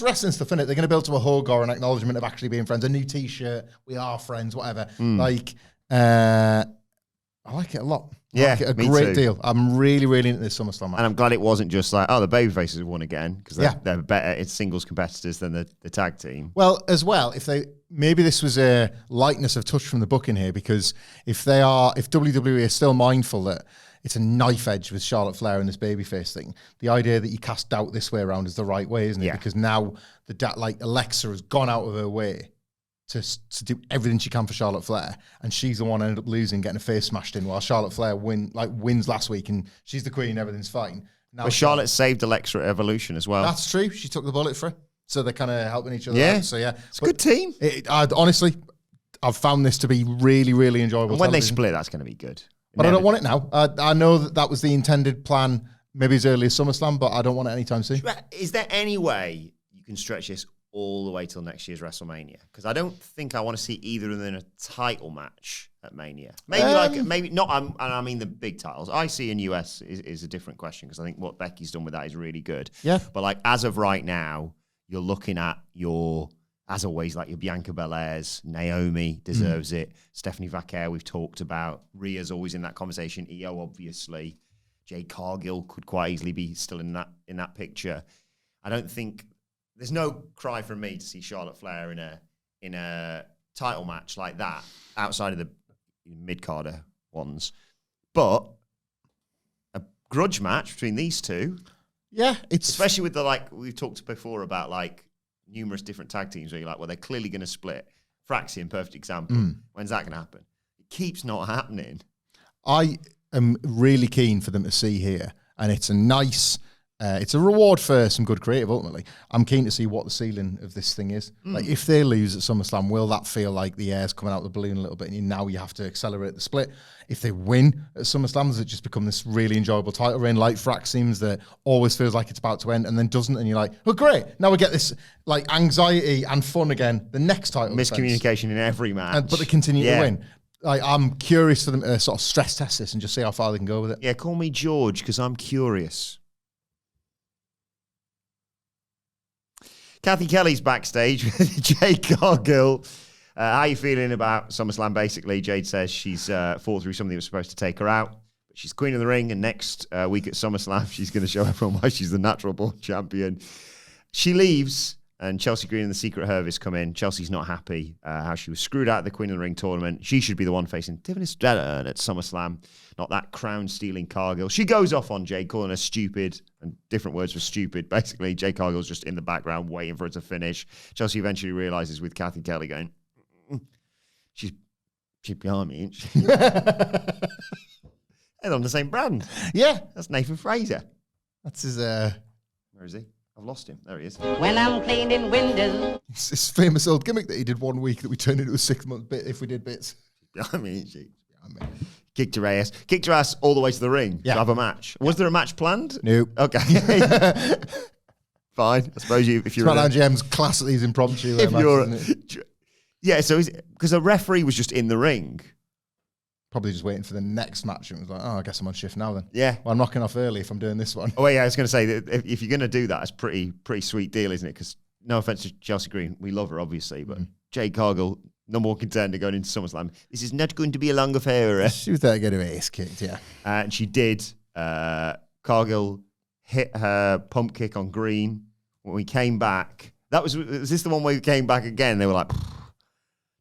wrestling stuff, isn't it? They're gonna build to a hug or an acknowledgement of actually being friends. A new T-shirt, we are friends, whatever. I like it a lot. I like it a great deal. I'm really, really into this SummerSlam match. And I'm glad it wasn't just like, the babyfaces have won again, because they're better. It's singles competitors than the tag team. Well, as well, maybe this was a lightness of touch from the booking here, because if WWE is still mindful that it's a knife edge with Charlotte Flair and this babyface thing, the idea that you cast doubt this way around is the right way, isn't it? Because now Alexa has gone out of her way to do everything she can for Charlotte Flair, and she's the one who ended up losing, getting a face smashed in, while Charlotte Flair wins last week, and she's the queen, everything's fine. Now but Charlotte saved Alexa at Evolution as well. That's true. She took the bullet for it, so they're kind of helping each other out. So it's a good team. Honestly, I've found this to be really, really enjoyable. And when they split, that's going to be good. But I don't want it now. I know that was the intended plan, maybe as early as SummerSlam, but I don't want it anytime soon. Is there any way you can stretch this all the way till next year's WrestleMania? Because I don't think I want to see either of them in a title match at Mania. Maybe not. I mean the big titles. IC and US is a different question, because I think what Becky's done with that is really good. Yeah. But as of right now, you're looking at as always, your Bianca Belairs, Naomi deserves it. Stephanie Vaquer, we've talked about. Rhea's always in that conversation. Io, obviously. Jade Cargill could quite easily be still in that picture. I don't think there's no cry from me to see Charlotte Flair in a title match like that outside of the mid-carder ones. But a grudge match between these two. Yeah, it's especially with we've talked before about numerous different tag teams where you're they're clearly going to split. Fraxian, perfect example. When's that going to happen? It keeps not happening. I am really keen for them to see here, and it's a nice, it's a reward for some good creative, ultimately. I'm keen to see what the ceiling of this thing is. If they lose at SummerSlam, will that feel like the air's coming out of the balloon a little bit, and now you have to accelerate the split? If they win at SummerSlam, does it just become this really enjoyable title reign like Frax seems that always feels like it's about to end and then doesn't, and you're like, oh great, now we get this anxiety and fun again, the next title miscommunication in every match, but they continue to win. I'm curious for them to sort of stress test this and just see how far they can go with it. Yeah, call me George, because I'm curious. Kathy Kelly's backstage with Jade Cargill. How are you feeling about SummerSlam, basically? Jade says she's fought through something that was supposed to take her out. But she's queen of the ring, and next week at SummerSlam, she's going to show everyone why she's the natural born champion. She leaves, and Chelsea Green and the Secret Hervis come in. Chelsea's not happy how she was screwed out of the Queen of the Ring tournament. She should be the one facing Tiffany Stratton at SummerSlam, not that crown-stealing Cargill. She goes off on Jade, calling her stupid, and different words for stupid. Basically, Jade Cargill's just in the background waiting for her to finish. Chelsea eventually realizes with Kathy Kelly going, she's behind me, isn't she? And on the same brand. Yeah. That's Nathan Fraser. That's his... Where is he? I've lost him. There he is. When I'm cleaning windows. It's his famous old gimmick that he did one week that we turned into a 6-month bit if we did bits. Behind me, isn't she? Behind me. Kicked her ass. Kicked her ass all the way to the ring to have a match. Was there a match planned? Nope. Okay. Fine. I suppose if you're... SmackDown GM's class at these impromptu matches, yeah, so because a referee was just in the ring. Probably just waiting for the next match and was like, oh, I guess I'm on shift now then. Yeah. Well, I'm knocking off early if I'm doing this one. Oh, yeah, I was going to say that if you're going to do that, it's pretty sweet deal, isn't it? Because no offense to Chelsea Green, we love her, obviously, but Jade Cargill, number one contender going into SummerSlam. This is not going to be a long affair. She was there to get her ace kicked, yeah. And she did. Cargill hit her pump kick on Green. When we came back, was this the one where we came back again? They were like,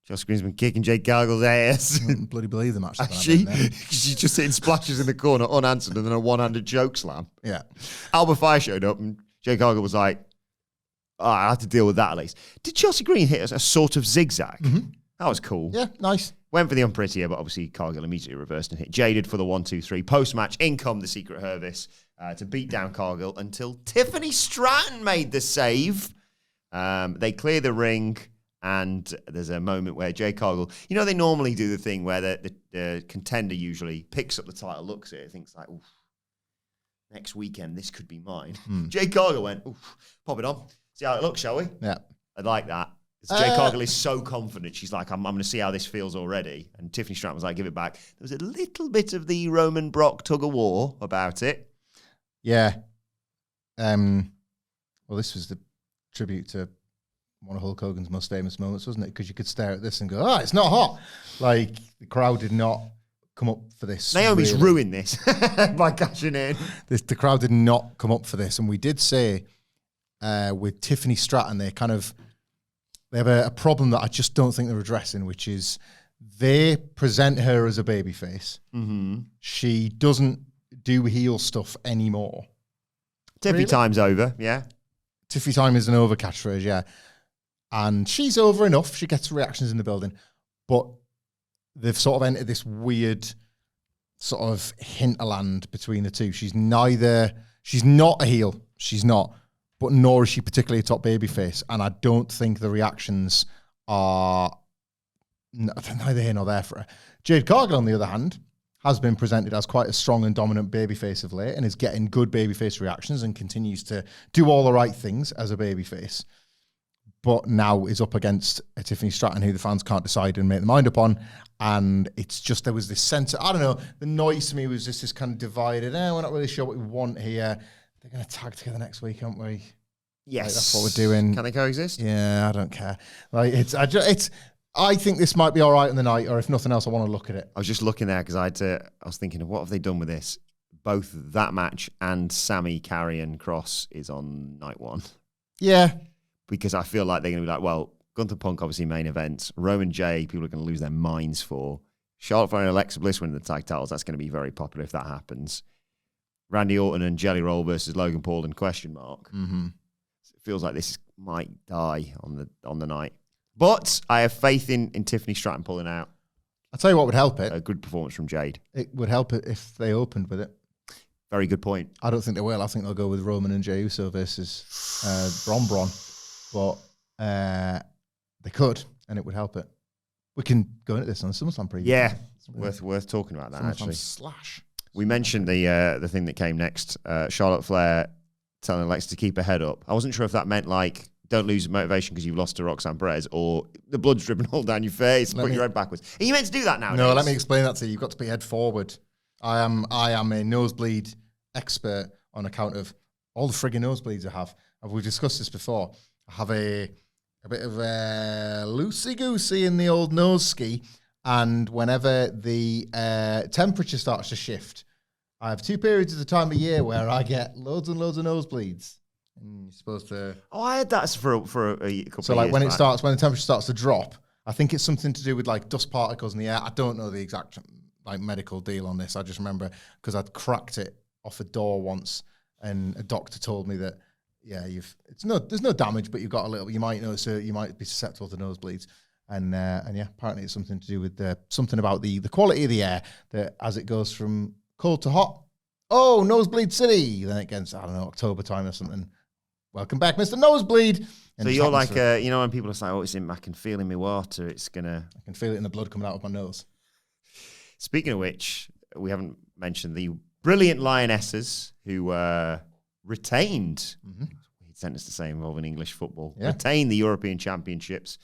Chelsea Green's been kicking Jade Cargill's ass. I don't bloody believe the match. She's just hitting splashes in the corner unanswered and then a one-handed choke slam. Yeah. Albert Fire showed up and Jade Cargill was like, oh, I have to deal with that at least. Did Chelsea Green hit a sort of zigzag? Mm-hmm. That was cool. Yeah, nice. Went for the unprettier, but obviously Cargill immediately reversed and hit Jaded for the 1-2-3. Post-match, in come the Secret Hervis to beat down Cargill until Tiffany Stratton made the save. They clear the ring. And there's a moment where Jade Cargill, they normally do the thing where the contender usually picks up the title, looks at it, thinks like, oof, next weekend, this could be mine. Jade Cargill went, oof, pop it on. See how it looks, shall we? Yeah. I like that. Jade Cargill is so confident. She's like, I'm going to see how this feels already. And Tiffany Stratton was like, give it back. There was a little bit of the Roman Brock tug of war about it. Yeah. Well, this was the tribute to one of Hulk Hogan's most famous moments, wasn't it? Because you could stare at this and go, it's not hot. Like, the crowd did not come up for this. Naomi's ruined this by cashing in. The crowd did not come up for this. And we did say with Tiffany Stratton, they have a problem that I just don't think they're addressing, which is they present her as a babyface. Mm-hmm. She doesn't do heel stuff anymore. Tiffany time's over, yeah. Tiffany time is an over catchphrase, yeah. And she's over enough. She gets reactions in the building. But they've sort of entered this weird sort of hinterland between the two. She's not a heel. She's not. But nor is she particularly a top babyface. And I don't think the reactions are neither here nor there for her. Jade Cargill, on the other hand, has been presented as quite a strong and dominant babyface of late and is getting good babyface reactions and continues to do all the right things as a babyface. But now is up against a Tiffany Stratton who the fans can't decide and make their mind up on. And it's just, there was this sense of, I don't know, the noise to me was just this kind of divided, we're not really sure what we want here. They're going to tag together next week, aren't we? Yes. Like, that's what we're doing. Can they coexist? Yeah, I don't care. Like, I think this might be all right in the night, or if nothing else, I want to look at it. I was just looking there because I was thinking of what have they done with this? Both that match and Sammy Karrion Cross is on night one. Yeah. Because I feel like they're going to be like, well, Gunther Punk, obviously main events. Roman J, people are going to lose their minds for. Charlotte Flair and Alexa Bliss winning the tag titles. That's going to be very popular if that happens. Randy Orton and Jelly Roll versus Logan Paul in question mark. Mm-hmm. It feels like this might die on the night. But I have faith in Tiffany Stratton pulling out. I'll tell you what would help it. A good performance from Jade. It would help it if they opened with it. Very good point. I don't think they will. I think they'll go with Roman and Jey Uso versus Bron. But they could, and it would help it. We can go into this on the SummerSlam preview. Yeah, worth talking about that, actually. Slash. We mentioned the thing that came next. Charlotte Flair telling Alexa to keep her head up. I wasn't sure if that meant like don't lose motivation because you've lost to Roxanne Perez, or the blood's dripping all down your face. Put your head backwards. Are you meant to do that now? No, let me explain that to you. You've got to be head forward. I am a nosebleed expert on account of all the frigging nosebleeds I have. We've discussed this before. I have a bit of a loosey-goosey in the old nose ski, and whenever the temperature starts to shift, I have 2 periods of the time of year where I get loads and loads of nosebleeds. And you're supposed to... Oh, I had that for a couple of years. So like when the temperature starts to drop, I think it's something to do with like dust particles in the air. I don't know the exact like medical deal on this. I just remember because I'd cracked it off a door once, and a doctor told me that there's no damage, but you've got a little. You might notice you might be susceptible to nosebleeds, and yeah, apparently it's something to do with something about the quality of the air that as it goes from cold to hot. Oh, Nosebleed City! Then it gets, I don't know, October time or something. Welcome back, Mr. Nosebleed. And so you're like, when people are saying, "Oh, it's in, I can feel in my water. It's gonna." I can feel it in the blood coming out of my nose. Speaking of which, we haven't mentioned the brilliant Lionesses who retained. Mm-hmm. He'd sent us to say involving English football. Yeah. Retained the European Championships,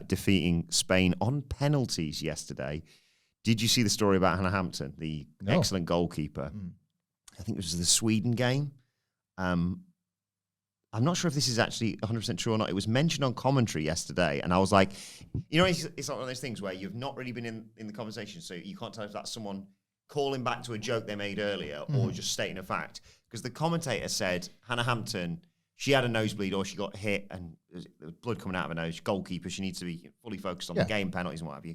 defeating Spain on penalties yesterday. Did you see the story about Hannah Hampton, the excellent goalkeeper? I think it was the Sweden game. I'm not sure if this is actually 100% true or not. It was mentioned on commentary yesterday, and I was like, it's not one of those things where you've not really been in the conversation, so you can't tell if that's someone calling back to a joke they made earlier or just stating a fact. Because the commentator said Hannah Hampton, she had a nosebleed or she got hit and there was blood coming out of her nose. Goalkeeper, she needs to be fully focused on the game, penalties and what have you.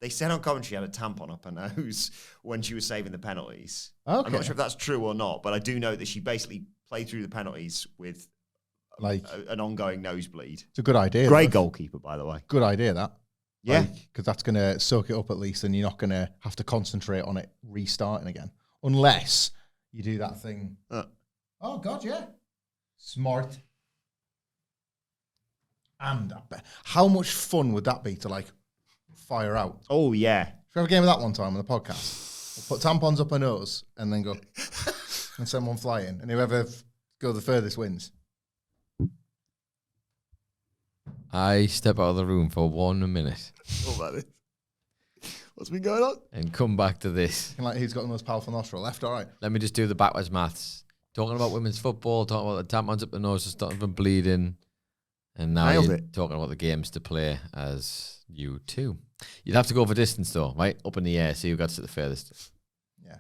They said on commentary she had a tampon up her nose when she was saving the penalties. Okay. I'm not sure if that's true or not, but I do know that she basically played through the penalties with like an ongoing nosebleed. It's a good idea. Great goalkeeper, by the way. Good idea, that. Yeah. Because that's going to soak it up at least, and you're not going to have to concentrate on it restarting again. Unless you do that thing. Oh, God, yeah. Smart. And how much fun would that be to like fire out? Oh, yeah. Should we have a game of that one time on the podcast? We'll put tampons up our nose and then go and send one flying. And whoever goes the furthest wins. I step out of the room for 1 minute What about this? What's been going on? and come back to this. Like, who's got the most powerful nostril, left or right? Let me just do the backwards maths. Talking about women's football, talking about the tampons up the nose to stop them from bleeding. And now Nailed you're it. talking about the games to play as you two. You'd have to go for distance though, right? Up in the air, see who got to the furthest. Yeah.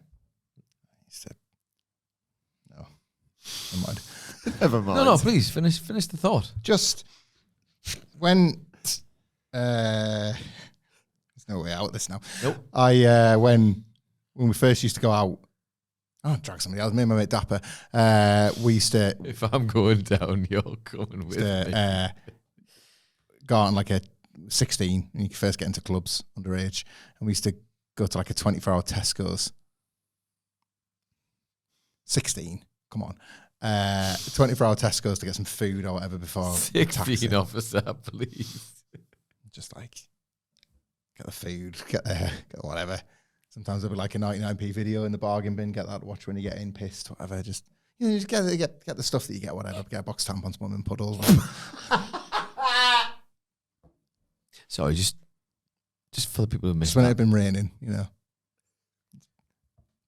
He said, no. Never mind. Never mind. No, please finish the thought. Just when there's no way out of this now. Nope. When we first used to go out, I'll drag somebody else. Me and my mate Dapper, we used to If I'm going down, you're coming with me. go out on like a 16 when you first get into clubs underage, and we used to go to like a 24-hour Tesco's. 16, come on. 24-hour Tesco's to get some food or whatever before 16 officer, please. Just like get the food, get whatever. Sometimes there'll be like a 99p video in the bargain bin. Get that to watch when you get in, pissed, whatever. Just just get the stuff that you get, whatever. Get a box of tampons, mum and puddles. Sorry, just for the people who missed Just when it that. had been raining,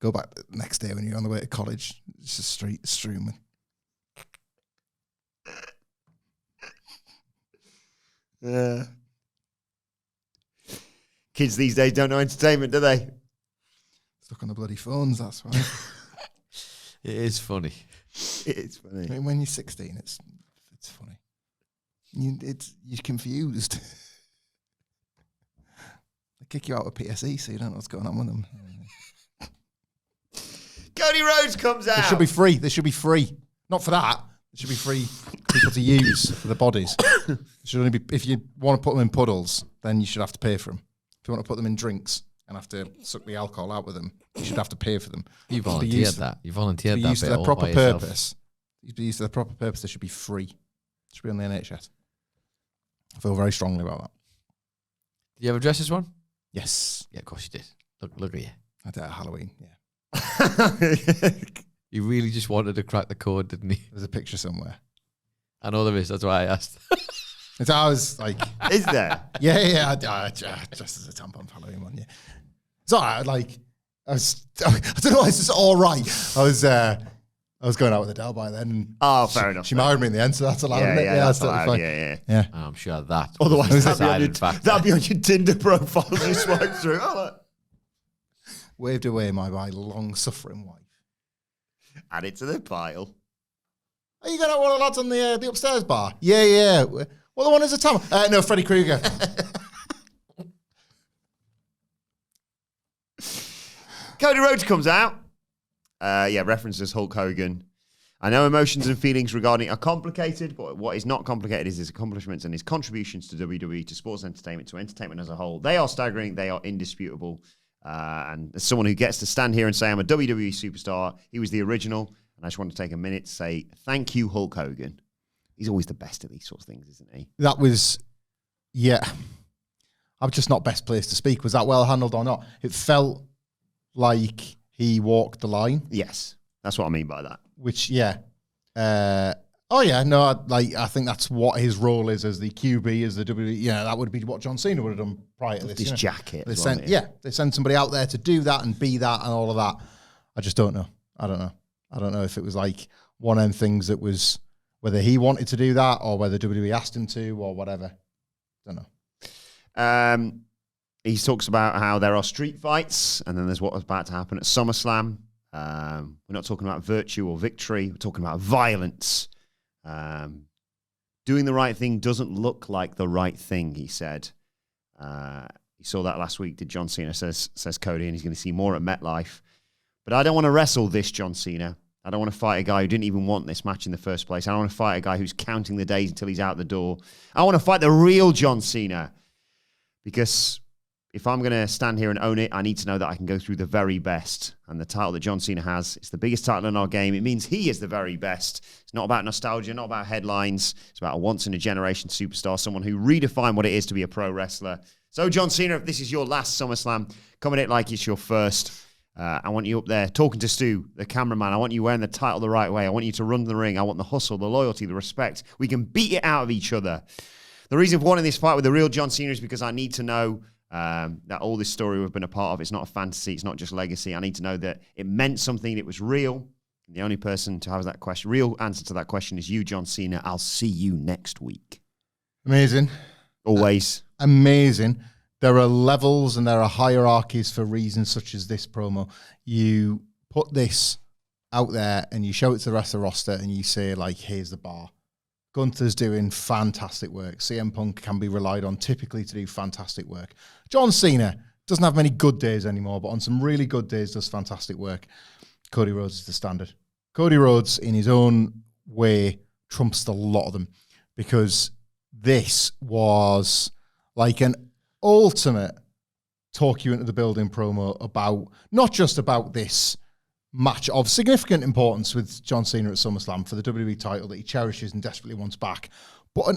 Go back the next day when you're on the way to college. It's just street strewn with. Yeah. Kids these days don't know entertainment, do they? Stuck on the bloody phones, that's why. It is funny. It's funny. I mean, when you're 16, it's funny. You're confused. They kick you out of PSE, so you don't know what's going on with them. Cody Rhodes comes out. They should be free. They should be free. Not for that. They should be free people to use for the bodies. It should only be if you want to put them in puddles, then you should have to pay for them. If you want to put them in drinks and have to suck the alcohol out with them, you should have to pay for them. You To be volunteered used- that. You volunteered To be that used bit for their all proper by yourself. purpose. To be used for their proper purpose, they should be free. It should be on the NHS. I feel very strongly about that. Did you ever dress as one? Yes. Yeah, of course you did. Look at you. I did it at Halloween, yeah. You really just wanted to crack the code, didn't you? There's a picture somewhere. I know there is. That's why I asked. I was like, Is there? yeah, I dressed as a tampon for Halloween one, yeah. It's all right, I don't know why it's just all right. I was going out with Adele by then. And Oh, fair enough. She married me in the end, so that's allowed, isn't it? that's totally allowed. fine. Yeah. I'm sure that. Otherwise, was that'd deciding factor. be on your Tinder profile as you swipe through. Oh, look. Waved away my long-suffering wife. Add it to the pile. Are you going out with one of the lads on the upstairs bar? Yeah. Well, the one is a tampon. No, Freddy Krueger. Cody Rhodes comes out. References Hulk Hogan. I know emotions and feelings regarding it are complicated, but what is not complicated is his accomplishments and his contributions to WWE, to sports entertainment, to entertainment as a whole. They are staggering. They are indisputable. And as someone who gets to stand here and say I'm a WWE superstar, he was the original. And I just want to take a minute to say thank you, Hulk Hogan. He's always the best at these sorts of things, isn't he? That was, yeah. I'm just not best placed to speak. Was that well handled or not? It felt like he walked the line. Yes, that's what I mean by that. Which, yeah. I think that's what his role is as the QB, as the WWE. Yeah, that would be what John Cena would have done prior to this. This jacket. They as well, sent, yeah. they send somebody out there to do that and be that and all of that. I just don't know. I don't know if it was like one of them things that was whether he wanted to do that or whether WWE asked him to or whatever. Don't know. He talks about how there are street fights, and then there's what was about to happen at SummerSlam. We're not talking about virtue or victory. We're talking about violence. Doing the right thing doesn't look like the right thing, he said. You saw that last week, did John Cena, says Cody, and he's going to see more at MetLife. But I don't want to wrestle this John Cena. I don't want to fight a guy who didn't even want this match in the first place. I don't want to fight a guy who's counting the days until he's out the door. I want to fight the real John Cena. Because if I'm going to stand here and own it, I need to know that I can go through the very best. And the title that John Cena has, it's the biggest title in our game. It means he is the very best. It's not about nostalgia, not about headlines. It's about a once-in-a-generation superstar, someone who redefined what it is to be a pro wrestler. So, John Cena, if this is your last SummerSlam, come at it like it's your first. I want you up there talking to Stu, the cameraman. I want you wearing the title the right way. I want you to run the ring. I want the hustle, the loyalty, the respect. We can beat it out of each other. The reason for wanting this fight with the real John Cena is because I need to know that all this story we've been a part of, it's not a fantasy, it's not just legacy. I need to know that it meant something, it was real. The only person to have that question, real answer to that question is you, John Cena. I'll see you next week. Amazing. Always. Amazing. There are levels and there are hierarchies for reasons such as this promo. You put this out there and you show it to the rest of the roster and you say, like, here's the bar. Gunther's doing fantastic work. CM Punk can be relied on typically to do fantastic work. John Cena doesn't have many good days anymore, but on some really good days does fantastic work. Cody Rhodes is the standard. Cody Rhodes, in his own way, trumps a lot of them because this was like an ultimate talk you into the building promo about, not just about this match of significant importance with John Cena at SummerSlam for the WWE title that he cherishes and desperately wants back, but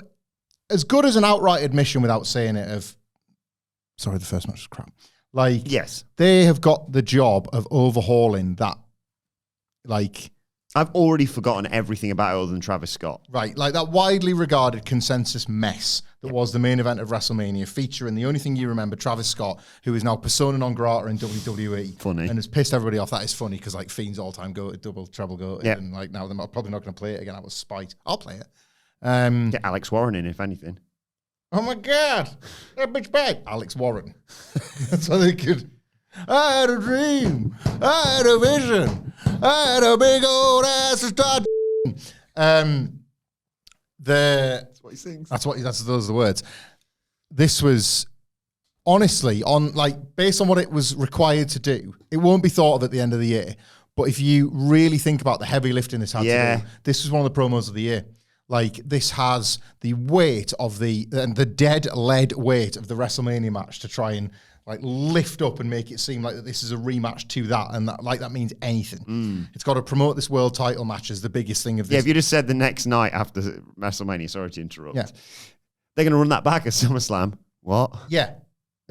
as good as an outright admission without saying it of, sorry, the first match was crap. Like, yes, they have got the job of overhauling that. Like, I've already forgotten everything about it other than Travis Scott. Right, like that widely regarded consensus mess that was the main event of WrestleMania, featuring the only thing you remember, Travis Scott, who is now persona non grata in WWE. Funny. And has pissed everybody off. That is funny because, like, Fiend's all-time go to double, treble go. Yeah. And, like, now they're probably not going to play it again. That was spite. I'll play it. Get Alex Warren in, if anything. Oh, my God. That bitch bad. Alex Warren. That's what they could. I had a dream. I had a vision. I had a big old ass to start. That's what he sings. Those are the words. This was honestly based on what it was required to do. It won't be thought of at the end of the year. But if you really think about the heavy lifting this had to do, this was one of the promos of the year. Like, this has the weight of the dead lead weight of the WrestleMania match to try and like lift up and make it seem like that this is a rematch to that, and that means anything. It's got to promote this world title match as the biggest thing of this. Yeah, if you just said the next night after WrestleMania, sorry to interrupt, yeah, they're going to run that back at SummerSlam. What? Yeah.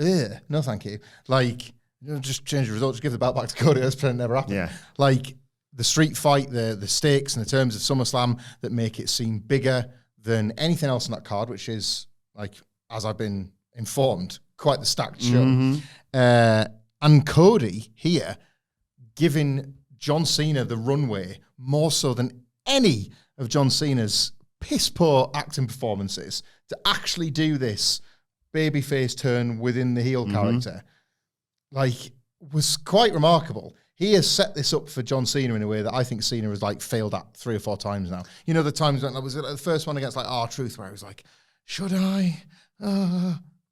Ugh, no, thank you. Like, just change the result, just give the belt back to Cody. That's pretend never happened. Yeah. Like, the street fight, the stakes and the terms of SummerSlam that make it seem bigger than anything else on that card, which is, like, as I've been informed, quite the stacked show. And Cody here giving John Cena the runway more so than any of John Cena's piss-poor acting performances to actually do this babyface turn within the heel character, like, was quite remarkable. He has set this up for John Cena in a way that I think Cena has, like, failed at 3 or 4 times now. You know, the times when, like, was it the first one against, like, R-Truth, where he was like, should I?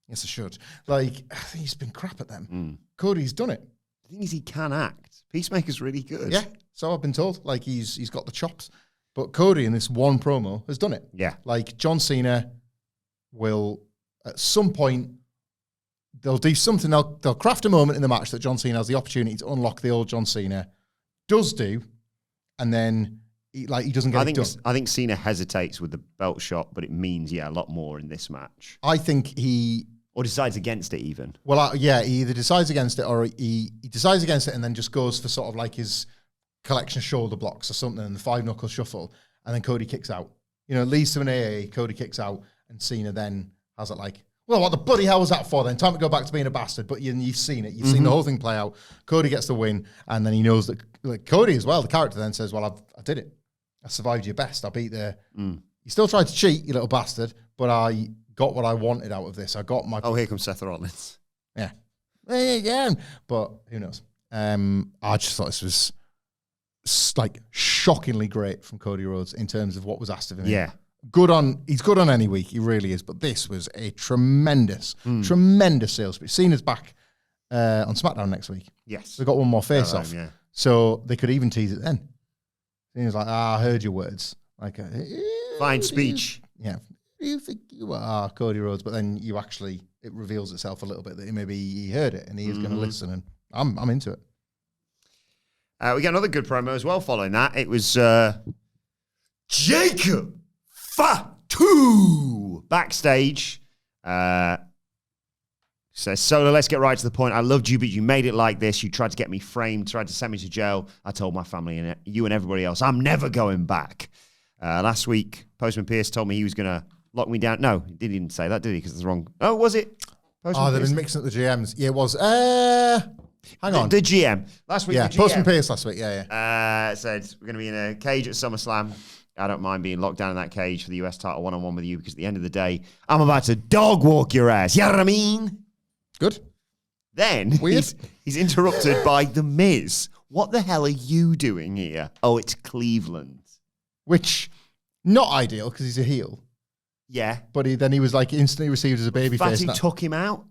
Yes, I should. Like, I think he's been crap at them. Cody's done it. The thing is, he can act. Peacemaker's really good. Yeah, so I've been told. Like, he's got the chops. But Cody in this one promo has done it. Yeah. Like, John Cena will, at some point, they'll do something. They'll craft a moment in the match that John Cena has the opportunity to unlock the old John Cena. Does do. And then, he doesn't get it done. I think Cena hesitates with the belt shot, but it means, a lot more in this match. I think he... Or decides against it even. Well, he either decides against it or he decides against it and then just goes for sort of like his collection of shoulder blocks or something and the 5-knuckle shuffle, and then Cody kicks out. You know, it leads to an AA, Cody kicks out, and Cena then has it like, well, what the bloody hell was that for then? Time to go back to being a bastard. But you've seen it. You've seen the whole thing play out. Cody gets the win, and then he knows that, like, Cody as well, the character then says, well, I did it. I survived your best. I beat the... You still tried to cheat, you little bastard, but I got what I wanted out of this. I got my... Oh, here comes Seth Rollins. Yeah. Again. But who knows? I just thought this was like shockingly great from Cody Rhodes in terms of what was asked of him. Yeah. He's good on any week. He really is. But this was a tremendous sales pitch. Cena's back on SmackDown next week. Yes. They've got one more face-off. Yeah. So they could even tease it then. Cena's like, I heard your words. Like, fine speech. Yeah. You think you are Cody Rhodes, but then you actually, it reveals itself a little bit that maybe he heard it and he is going to listen, and I'm into it. We got another good promo as well following that. It was Jacob Fatu backstage. Says, Solo, let's get right to the point. I loved you, but you made it like this. You tried to get me framed, tried to send me to jail. I told my family and you and everybody else, I'm never going back. Last week, Postman Pierce told me he was going to lock me down. No, he didn't say that, did he? Because it's wrong. Oh, was it? Postman They've Pierce? been mixing up the GMs. Yeah, it was. Hang on. The GM. Last week, Yeah, the GM. Postman Pierce last week. Yeah. Said, we're going to be in a cage at SummerSlam. I don't mind being locked down in that cage for the US title one-on-one with you because at the end of the day, I'm about to dog walk your ass. You know what I mean? Good. Then he's interrupted by The Miz. What the hell are you doing here? Oh, it's Cleveland. Which, not ideal because he's a heel. Yeah. But then he was like instantly received as a babyface. Fatu took him out.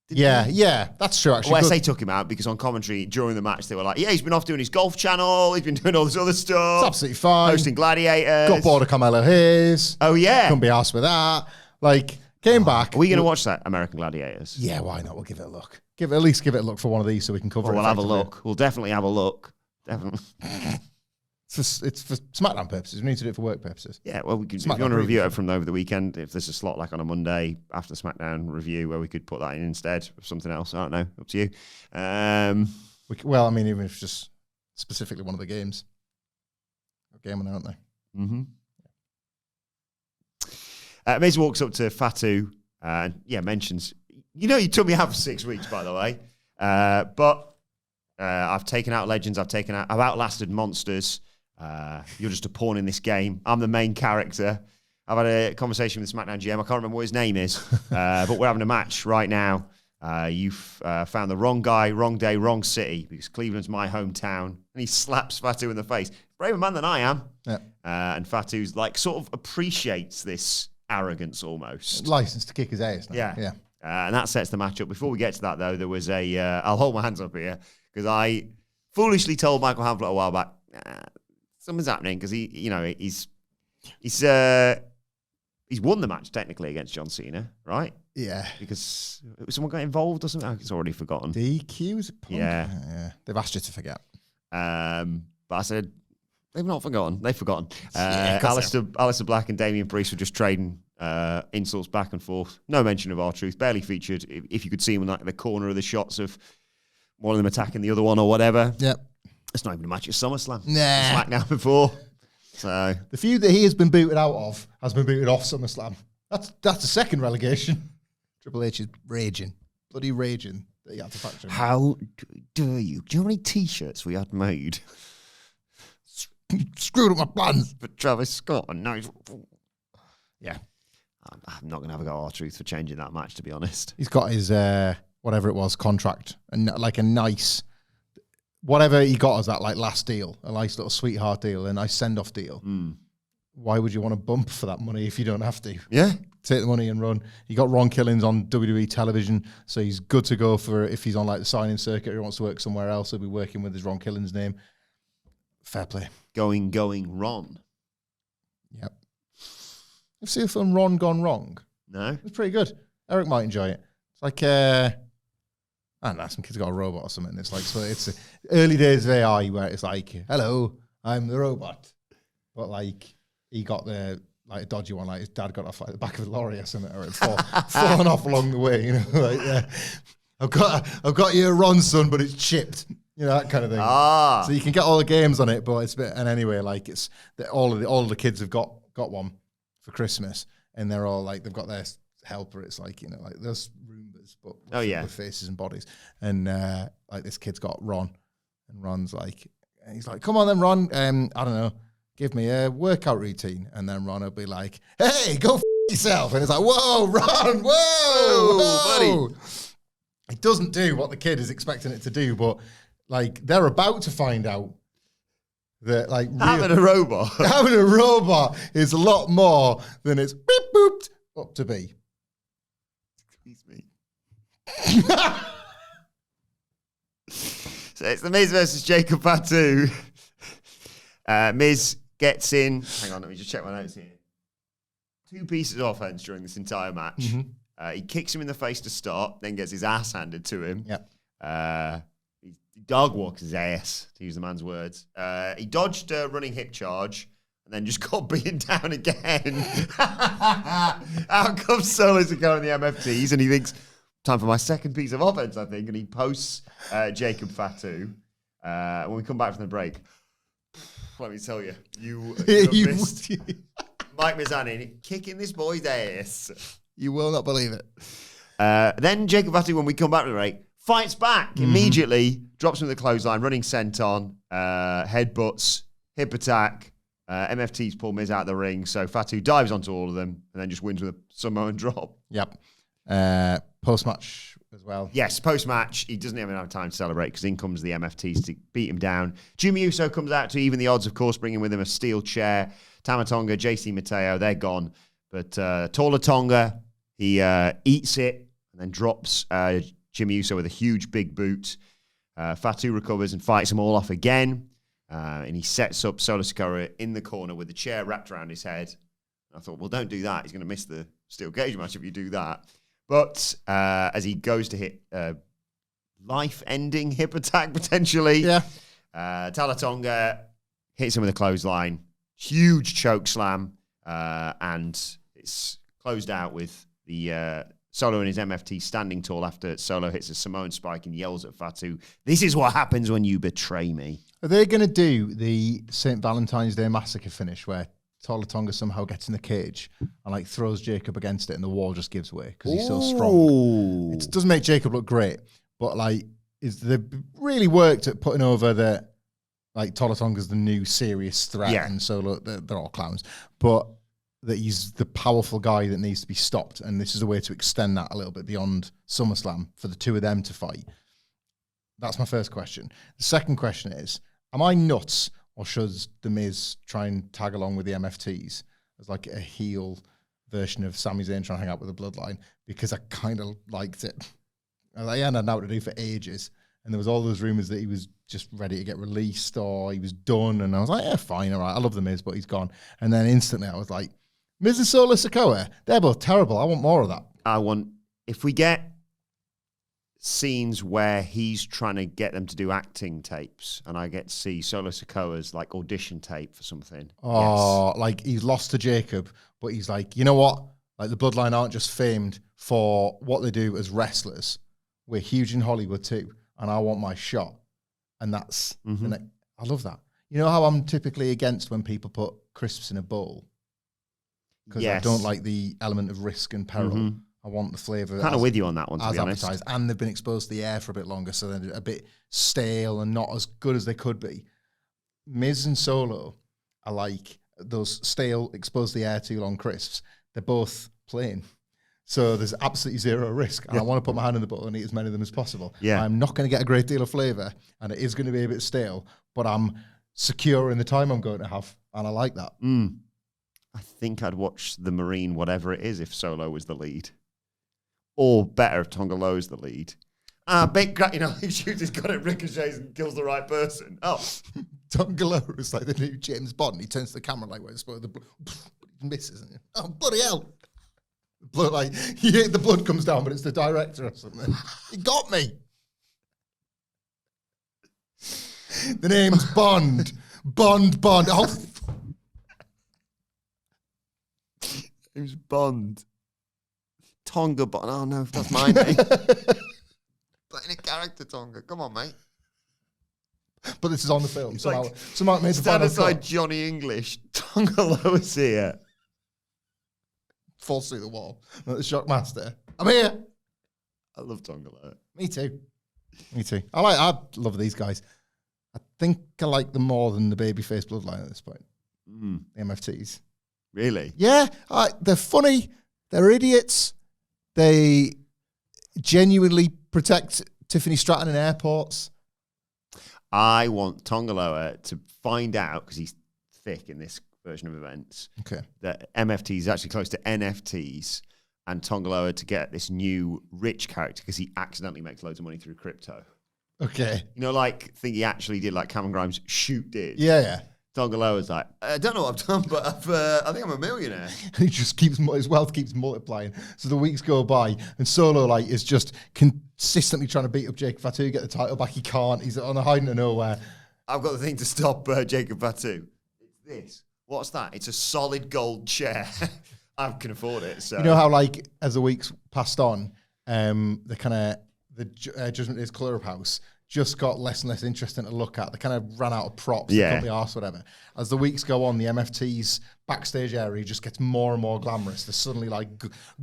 Yeah, that's true, actually. Well, I say took him out because on commentary during the match, they were like, yeah, he's been off doing his golf channel. He's been doing all this other stuff. It's absolutely fine. Hosting Gladiators. Got bored of Carmelo Hayes. Oh, yeah. Couldn't be arsed with that. Like, came back. Are we going to watch that, American Gladiators? Yeah, why not? We'll give it a look. At least give it a look for one of these so we can cover it. We'll have a look. We'll definitely have a look. Definitely. It's for SmackDown purposes. We need to do it for work purposes. Yeah, well, if you want to review it from over the weekend, if there's a slot like on a Monday after SmackDown review where we could put that in instead of something else, I don't know. Up to you. Even if it's just specifically one of the games. They're gaming, aren't they? Mm-hmm. Miz walks up to Fatu and, mentions, you took me out for 6 weeks, by the way. But I've taken out legends. I've outlasted monsters. You're just a pawn in this game. I'm the main character. I've had a conversation with the SmackDown GM. I can't remember what his name is, but we're having a match right now. You've found the wrong guy, wrong day, wrong city, because Cleveland's my hometown. And he slaps Fatu in the face. Braver man than I am. Yeah. And Fatu's sort of appreciates this arrogance almost. License to kick his ass. Yeah. And that sets the match up. Before we get to that, though, there was I'll hold my hands up here, because I foolishly told Michael Hamflett a while back, something's happening, because he's won the match technically against John Cena, right? Yeah. Because someone got involved or something. It's already forgotten. DQ's Punk? Yeah. They've asked you to forget. But I said, they've not forgotten. They've forgotten. Aleister Black and Damian Priest were just trading insults back and forth. No mention of R-Truth. Barely featured. If you could see him in the corner of the shots of one of them attacking the other one or whatever. Yep. It's not even a match at SummerSlam. Nah. SmackDown before. So the feud that he has been booted out of has been booted off SummerSlam. That's a second relegation. Triple H is raging. Bloody raging that he had to factor him. How dare you? Do you know how many T-shirts we had made? Screwed up my plans. For Travis Scott. And now yeah. I'm not going to have a go at R-Truth for changing that match, to be honest. He's got his, whatever it was, contract. And a nice, whatever he got as that last deal. A nice little sweetheart deal. A nice send-off deal. Why would you want to bump for that money if you don't have to? Yeah. Take the money and run. You got Ron Killings on WWE television, so he's good to go for if he's on the signing circuit or he wants to work somewhere else. He'll be working with his Ron Killings name. Fair play. Going, Ron. Yep. You've seen the film Ron Gone Wrong? No. It's pretty good. Eric might enjoy it. It's I don't know, some kid's got a robot or something. It's it's early days of AI where it's hello, I'm the robot. But he got the a dodgy one, his dad got off the back of a lorry or something, or it fallen off along the way, I've got you a Ron, son, but it's chipped, that kind of thing. So you can get all the games on it, but it's anyway, it's all of the kids have got one for Christmas, and they're all they've got their helper. It's those Roombas, but with faces and bodies, and this kid's got Ron, and Ron's he's come on then, Ron, I don't know. Give me a workout routine. And then Ron will be hey, go yourself. And it's whoa, Ron, whoa, buddy. It doesn't do what the kid is expecting it to do, but they're about to find out that having a robot. Having a robot is a lot more than it's beep booped up to be. Excuse me. So it's the Miz versus Jacob Fatu. Miz gets in. Hang on, let me just check my notes here. 2 pieces of offense during this entire match. He kicks him in the face to start, then gets his ass handed to him. Yep. He dog walks his ass, to use the man's words. He dodged a running hip charge and then just got beaten down again. Out comes Solo Sikoa in the MFTs, and he thinks, time for my second piece of offense, I think, and he posts Jacob Fatu. When we come back from the break, let me tell you, you missed Mike Mizanin kicking this boy's ass. You will not believe it. Then Jacob Fatu, when we come back from the break, fights back immediately, drops him to the clothesline, running senton, headbutts, hip attack. MFTs pull Miz out of the ring, so Fatu dives onto all of them and then just wins with a Samoan drop. Yep. Post-match as well. Yes, post-match, he doesn't even have time to celebrate because in comes the MFTs to beat him down. Jimmy Uso comes out to even the odds, of course, bringing with him a steel chair. Tama Tonga, JC Mateo, they're gone. But Tala Tonga, he eats it and then drops Jimmy Uso with a huge big boot. Fatu recovers and fights them all off again. And he sets up Solo Sikoa in the corner with the chair wrapped around his head. I thought, well, don't do that. He's going to miss the steel cage match if you do that. But as he goes to hit life-ending hip attack, potentially, Tala Tonga hits him with a clothesline. Huge choke slam. And it's closed out with the Solo and his MFT standing tall after Solo hits a Samoan spike and yells at Fatu, "This is what happens when you betray me." Are they going to do the St. Valentine's Day Massacre finish where Tala Tonga somehow gets in the cage and like throws Jacob against it and the wall just gives way because he's so strong? It doesn't make Jacob look great, but like they really worked at putting over that like Tala Tonga's the new serious threat and Solo, they're all clowns, but that he's the powerful guy that needs to be stopped, and this is a way to extend that a little bit beyond SummerSlam for the two of them to fight. That's my first question. The second question is, am I nuts, or should The Miz try and tag along with the MFTs as like a heel version of Sami Zayn trying to hang out with the Bloodline? Because I kind of liked it. I hadn't had what to do for ages, and there was all those rumors that he was just ready to get released or he was done, and I was like, yeah, fine, all right, I love The Miz, but he's gone. And then instantly I was like, Miz and Solo Sikoa, they're both terrible. I want more of that. If we get scenes where he's trying to get them to do acting tapes and I get to see Solo Sikoa's like audition tape for something. Oh, like he's lost to Jacob, but he's like, you know what? Like the Bloodline aren't just famed for what they do as wrestlers. We're huge in Hollywood too, and I want my shot. And that's, and I love that. You know how I'm typically against when people put crisps in a bowl? Because I don't like the element of risk and peril. I want the flavour. Kind of with you on that one, to be honest. Advertised. And they've been exposed to the air for a bit longer, so they're a bit stale and not as good as they could be. Miz and Solo are like those stale, exposed to the air too long crisps. They're both plain. So there's absolutely zero risk. And I want to put my hand in the bowl and eat as many of them as possible. Yeah. I'm not going to get a great deal of flavour, and it is going to be a bit stale, but I'm secure in the time I'm going to have, and I like that. I think I'd watch the Marine, whatever it is, if Solo was the lead. Or better, if Tonga Loa's the lead. Big, he shoots his gun at ricochets and kills the right person. Oh. Tonga Loa is like the new James Bond. He turns to the camera like, where the blood misses. Oh, bloody hell. Blood, like, the blood comes down, but it's the director or something. He got me. The name's Bond. Bond. Oh, Name's Bond. Tonga Bond. Oh, no, that's my name. Playing a character, Tonga. Come on, mate. But this is on the film. It's Somehow, like, somehow it made the stand final aside cut. Johnny English. Tonga Loa's here. Falls through the wall. Like the Shockmaster. I'm here. I love Tonga Loa. Me too. I love these guys. I think I like them more than the babyface Bloodline at this point. The MFTs. Really? Yeah, they're funny. They're idiots. They genuinely protect Tiffany Stratton in airports. I want Tonga Loa to find out, because he's thick in this version of events, that MFT is actually close to NFTs, and Tonga Loa to get this new rich character because he accidentally makes loads of money through crypto. Okay. Like, think he actually did like Cameron Grimes' shoot did. Yeah. Tongaloa's like, I don't know what I've done, but I think I'm a millionaire. He just his wealth keeps multiplying. So the weeks go by, and Solo like is just consistently trying to beat up Jacob Fatu, get the title back. He can't. He's on a hiding to nowhere. I've got the thing to stop Jacob Fatu. It's this. What's that? It's a solid gold chair. I can afford it. So You know how like as the weeks passed on, the Judgment Day's clubhouse just got less and less interesting to look at. They kind of ran out of props. Yeah. They couldn't be arsed, whatever. As the weeks go on, the MFT's backstage area just gets more and more glamorous. There's suddenly like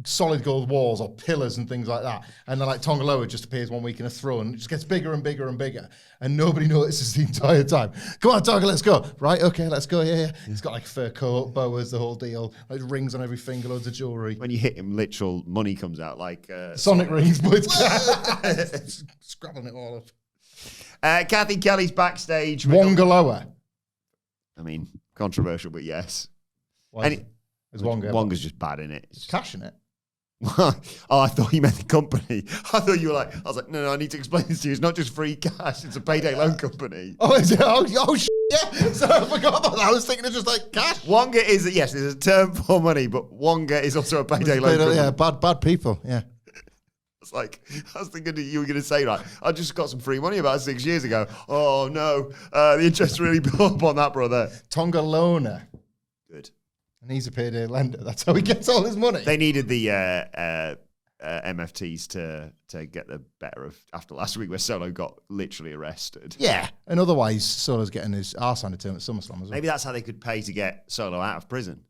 solid gold walls or pillars and things like that. And then like Tongaloa just appears one week in a throne. It just gets bigger and bigger and bigger. And nobody notices the entire time. Come on, Tonga, let's go. Right, okay, let's go. Yeah. He's got like fur coat, boas, the whole deal. Like rings on every finger, loads of jewelry. when you hit him, literal money comes out like Sonic rings, but it's scrabbling it all up. Kathy Kelly's backstage. Wongaloa. I mean, controversial, but yes. Why is Wonga? Wonga's just bad in it. It's cash in it. Oh, I thought you meant the company. I thought you were like, I was like, no, I need to explain this to you. It's not just free cash, it's a payday loan company. Oh, is it? Oh shit, yeah. So I forgot about that. I was thinking it's just like cash. Wonga is, yes, there's a term for money, but Wonga is also a payday loan company. Yeah, bad people, yeah. It's like, I was thinking that you were going to say, like, I just got some free money about 6 years ago. Oh, no, the interest really built up on that, brother. Tongalona. Good. And he's a payday lender. That's how he gets all his money. They needed the MFTs to get the better of after last week where Solo got literally arrested. Yeah. And otherwise, Solo's getting his arse handed to him at SummerSlam as well. Maybe that's how they could pay to get Solo out of prison.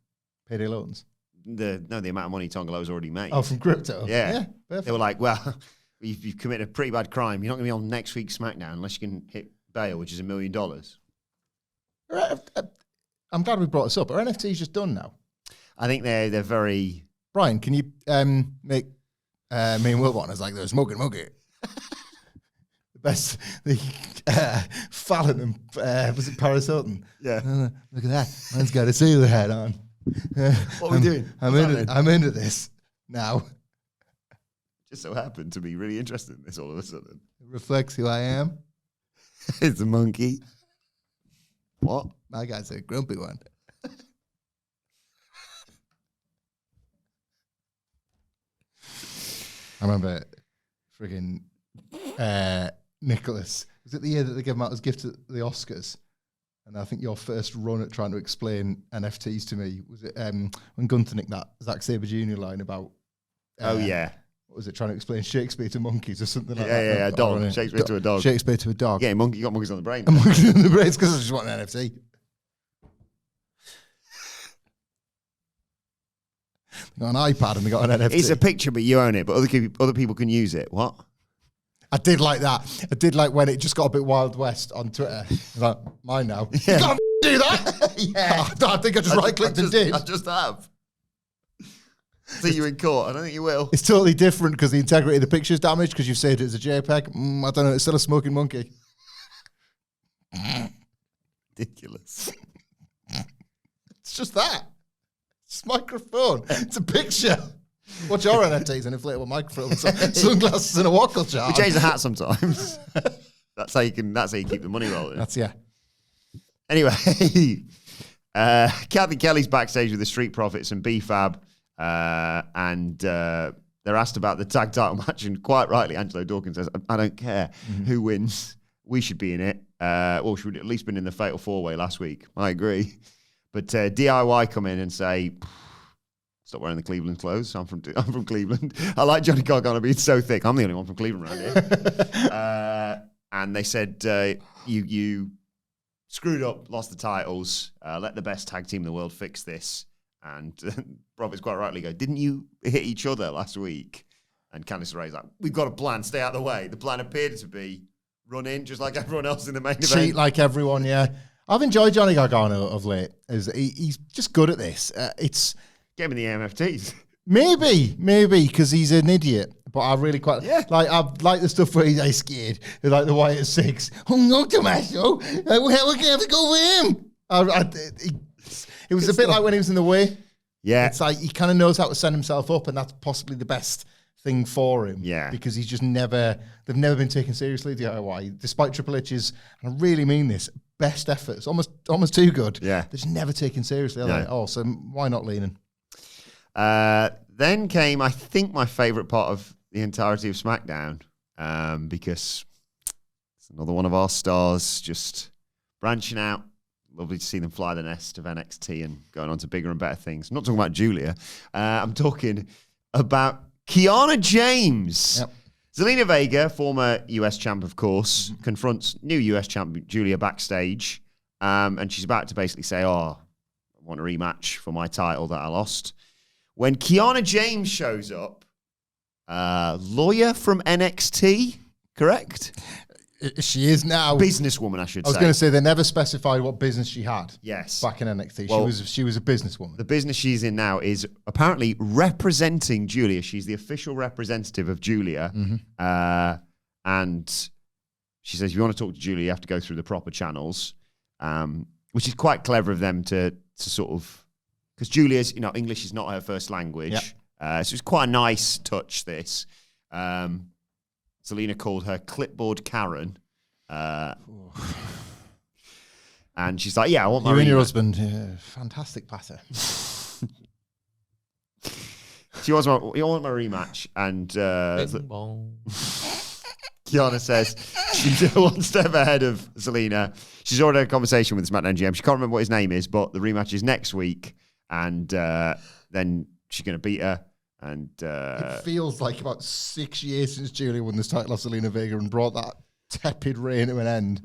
Payday loans. The amount of money Tongalo's already made. Oh, from crypto? Yeah. Perfect. They were like, well, you've committed a pretty bad crime. You're not going to be on next week's SmackDown unless you can hit bail, which is $1 million. I'm glad we brought this up. Are NFTs just done now? I think they're very... Brian, can you make me and Wilbourn as like the smoking monkey? Fallon and was it Paris Hilton? Yeah. Look at that. Man's got a sailor hat on. What are we doing? I'm into this now. Just so happened to be really interested in this all of a sudden. It reflects who I am. It's a monkey. What? My guy's a grumpy one. I remember friggin' Nicholas. Was it the year that they gave him out as gift at the Oscars? And I think your first run at trying to explain NFTs to me was it when Gunther nicked that Zack Sabre Jr. line about Oh yeah. What was it, trying to explain Shakespeare to monkeys or something like that? Yeah, a dog. Shakespeare to a dog. Shakespeare to a dog. Yeah, monkey, you got monkeys on the brain. Monkeys on the brains because I just want an NFT. They got an iPad and they got an NFT. It's a picture, but you own it, but other people can use it. What? I did like that. I did like when it just got a bit Wild West on Twitter. I was like, mine now. Yeah. You can't do that. Yeah. I think I just right-clicked and did. I just have. See you in court. I don't think you will. It's totally different because the integrity of the picture's damaged because you've saved it as a JPEG. I don't know. It's still a smoking monkey. Ridiculous. It's just that. It's a microphone. It's a picture. Watch your NFTs, an inflatable microphone, sunglasses, and a WhatCulture. We change the hat sometimes. That's how you keep the money rolling. That's yeah. Anyway, Kathy Kelly's backstage with the Street Profits and B-Fab, and they're asked about the tag title match, and quite rightly, Angelo Dawkins says, "I don't care who wins. We should be in it. Well, should at least been in the Fatal 4-Way last week. I agree." But DIY come in and say, "Stop wearing the Cleveland clothes. I'm from Cleveland. I like Johnny Gargano being so thick. I'm the only one from Cleveland around here." And they said, "You screwed up, lost the titles. Let the best tag team in the world fix this." And Profits quite rightly go, "Didn't you hit each other last week?" And Candice LeRae's like, "We've got a plan. Stay out of the way." The plan appeared to be run in just like everyone else in the main event. Cheat like everyone, yeah. I've enjoyed Johnny Gargano of late. He's just good at this. It's Get him in the MFTs. maybe because he's an idiot. But I really quite like. I like the stuff where he's scared. Like the White at 6. Oh no, Tommaso! We're gonna have to go with him. It was a bit like when he was in the way. Yeah, it's like he kind of knows how to send himself up, and that's possibly the best thing for him. Yeah, because he's just they've never been taken seriously, DIY, despite Triple H's, and I really mean this, best efforts, almost too good. Yeah. They're just never taken seriously, are they? Oh, so why not leaning? Then came, I think, my favourite part of the entirety of SmackDown, because it's another one of our stars just branching out. Lovely to see them fly the nest of NXT and going on to bigger and better things. I'm not talking about Julia. I'm talking about Kiana James. Yep. Zelina Vega, former US champ, of course, confronts new US champ Julia backstage. And she's about to basically say, I want a rematch for my title that I lost. When Kiana James shows up, lawyer from NXT, correct? She is now. Businesswoman, I should say. I was going to say they never specified what business she had. Yes. Back in NXT. Well, she was a businesswoman. The business she's in now is apparently representing Julia. She's the official representative of Julia. And she says, if you want to talk to Julia, you have to go through the proper channels, which is quite clever of them to sort of, because Julia's, English is not her first language. Yep. So it's quite a nice touch, this. Zelina called her clipboard Karen. And she's like, I want my You and your rematch. husband, fantastic patter. You want my rematch. And Bing bong. Kiana says she's one step ahead of Zelina. She's already had a conversation with the SmackDown GM. She can't remember what his name is, but the rematch is next week. And then she's going to beat her. And It feels like about 6 years since Julia won this title off Zelina Vega and brought that tepid reign to an end.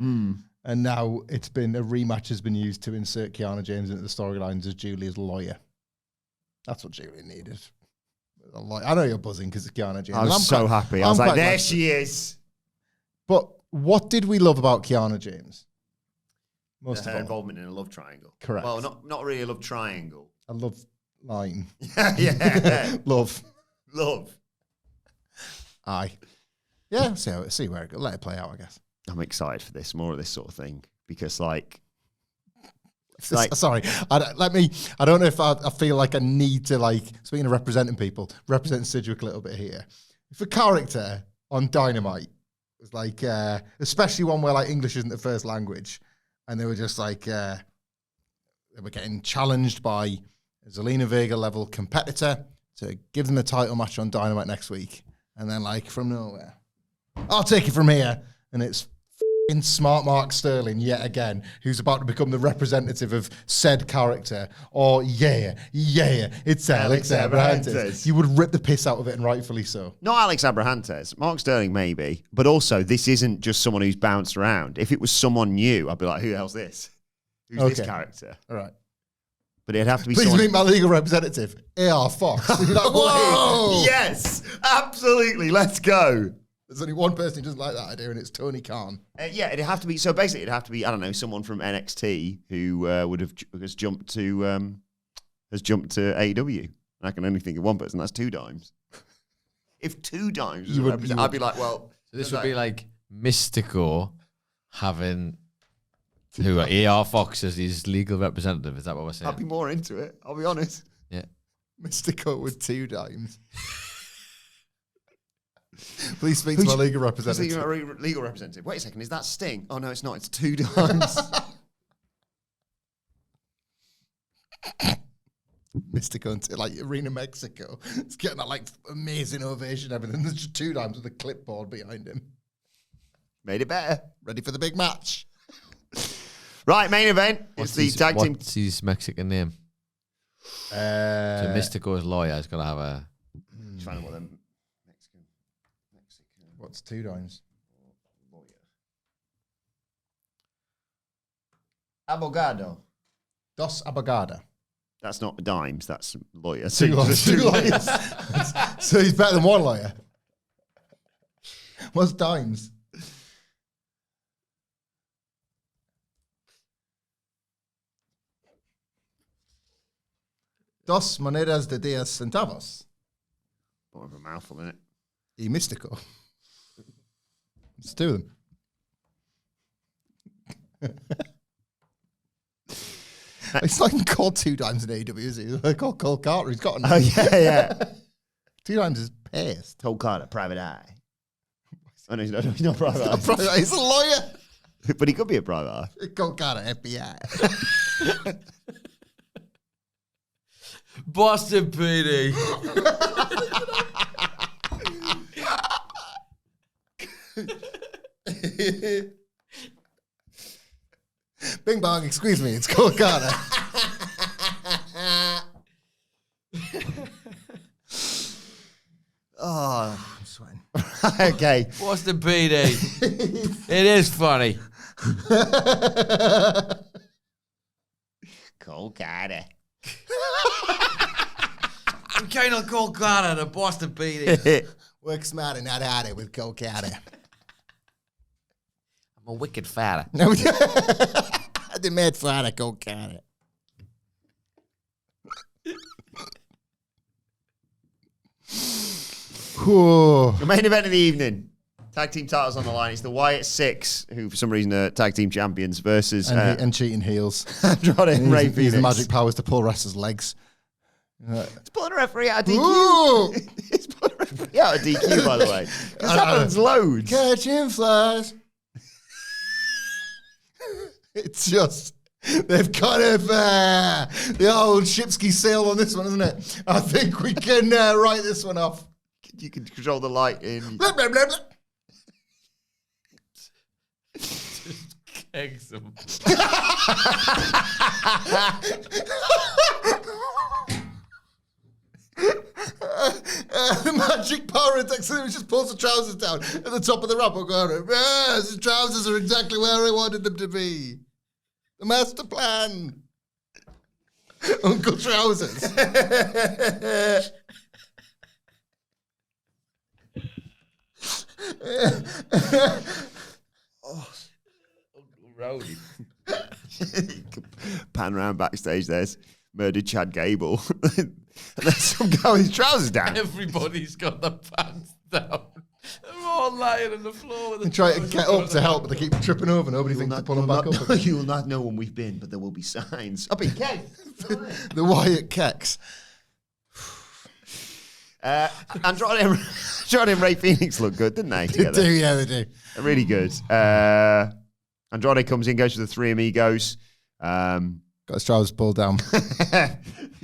And now a rematch has been used to insert Kiana James into the storylines as Julia's lawyer. That's what Julia needed. I know you're buzzing because it's Kiana James. I was so happy. I was like, there she is. But what did we love about Kiana James? Most Her of all, involvement in a love triangle. Correct. Well, not really a love triangle. a love line. Yeah. Love. Aye. Yeah, see where it goes. Let it play out, I guess. I'm excited for this, more of this sort of thing, because sorry, I don't know if I feel like I need to, speaking of representing people, represent Sidgwick a little bit here. If a character on Dynamite was especially one where English isn't the first language, and they were just they were getting challenged by a Zelina Vega level competitor to give them a title match on Dynamite next week, and then from nowhere, I'll take it from here, and it's in Smart Mark Sterling yet again, who's about to become the representative of said character. Or it's Alex Abrahantes. You would rip the piss out of it, and rightfully so. not Alex Abrahantes, Mark Sterling maybe, but also this isn't just someone who's bounced around. If it was someone new, I'd be like, who the hell's this? Who's this character? All right. But it'd have to be Please someone... meet my legal representative, AR Fox. Whoa! Yes, absolutely. Let's go. There's only one person who doesn't like that idea, and it's Tony Khan. It'd have to be. So basically, it'd have to be, I don't know, someone from NXT who has jumped to AEW. And I can only think of one person. That's Two Dimes. If Two Dimes was a representative, I'd be like, well. So this would be like Mystico having who AR Fox as his legal representative. Is that what we're saying? I'd be more into it. I'll be honest. Yeah. Mystico with 2 dimes. Please speak to my legal representative. Legal representative. Wait a second. Is that Sting? Oh no, it's not. It's 2 Dimes. Mystico into Arena Mexico. It's getting that amazing ovation, everything. There's just 2 dimes with a clipboard behind him. Made it better. Ready for the big match. Right, main event. It's the tag team. What's his Mexican name? So Mystico's lawyer is going to have a... Find out what them Mexican. What's 2 dimes? Lawyer. Abogado. Dos Abogada. That's not dimes. That's lawyer. 2 lawyers. 2 lawyers. So he's better than 1 lawyer. What's dimes? Dos monedas de 10 centavos. More of a mouthful, isn't it? Y Mystico. Let's do them. It's not even called 2 dimes in AEW, is it? They're called Cole Carter. He's got a name. Oh, yeah. 2 dimes is pissed. Cole Carter, private eye. Oh, no, he's not private eye. He's a lawyer. But he could be a private eye. Cold Carter, FBI. Boston PD. Bing bong, excuse me, it's Cold Carter. Oh, I'm sweating. okay. Boston PD. It is funny. Cold Carter. I'm Colonel Cold Carter, the Boston PD. Work smarter, not harder with Cold Carter. I'm a wicked fatter. No, the mad fighter, Cold Carter. The main event of the evening. Tag team titles on the line. It's the Wyatt Six, who for some reason are tag team champions, versus And cheating heels. Andrade and Ray He's Phoenix. the magic powers to pull wrestlers' legs. It's pulling a referee out of DQ. Ooh! It's pulling a referee out of DQ, by the way. This happens loads. Catching flies. It's just, they've kind of, the old Shipsky sail on this one, isn't it? I think we can write this one off. You can control the lighting. Blah, blah, blah, blah. Kegs them. The magic power attack, so he just pulls the trousers down at the top of the ramp. Going, yes, his trousers are exactly where I wanted them to be. The master plan. Uncle Trousers. Rowdy. Pan around backstage, there's murdered Chad Gable. And then some guy with his trousers down. Everybody's got their pants down. They're all lying on the floor with They try to get up to help, but they keep tripping over. Nobody thinks to pull them back up. You will not know when we've been, but there will be signs. Up in Keg. The Wyatt Kecks. Andrade and Ray Phoenix look good, didn't they? They Together? do, yeah, they do. Really good. Andrade comes in, goes to the Three Amigos. Got his trousers pulled down.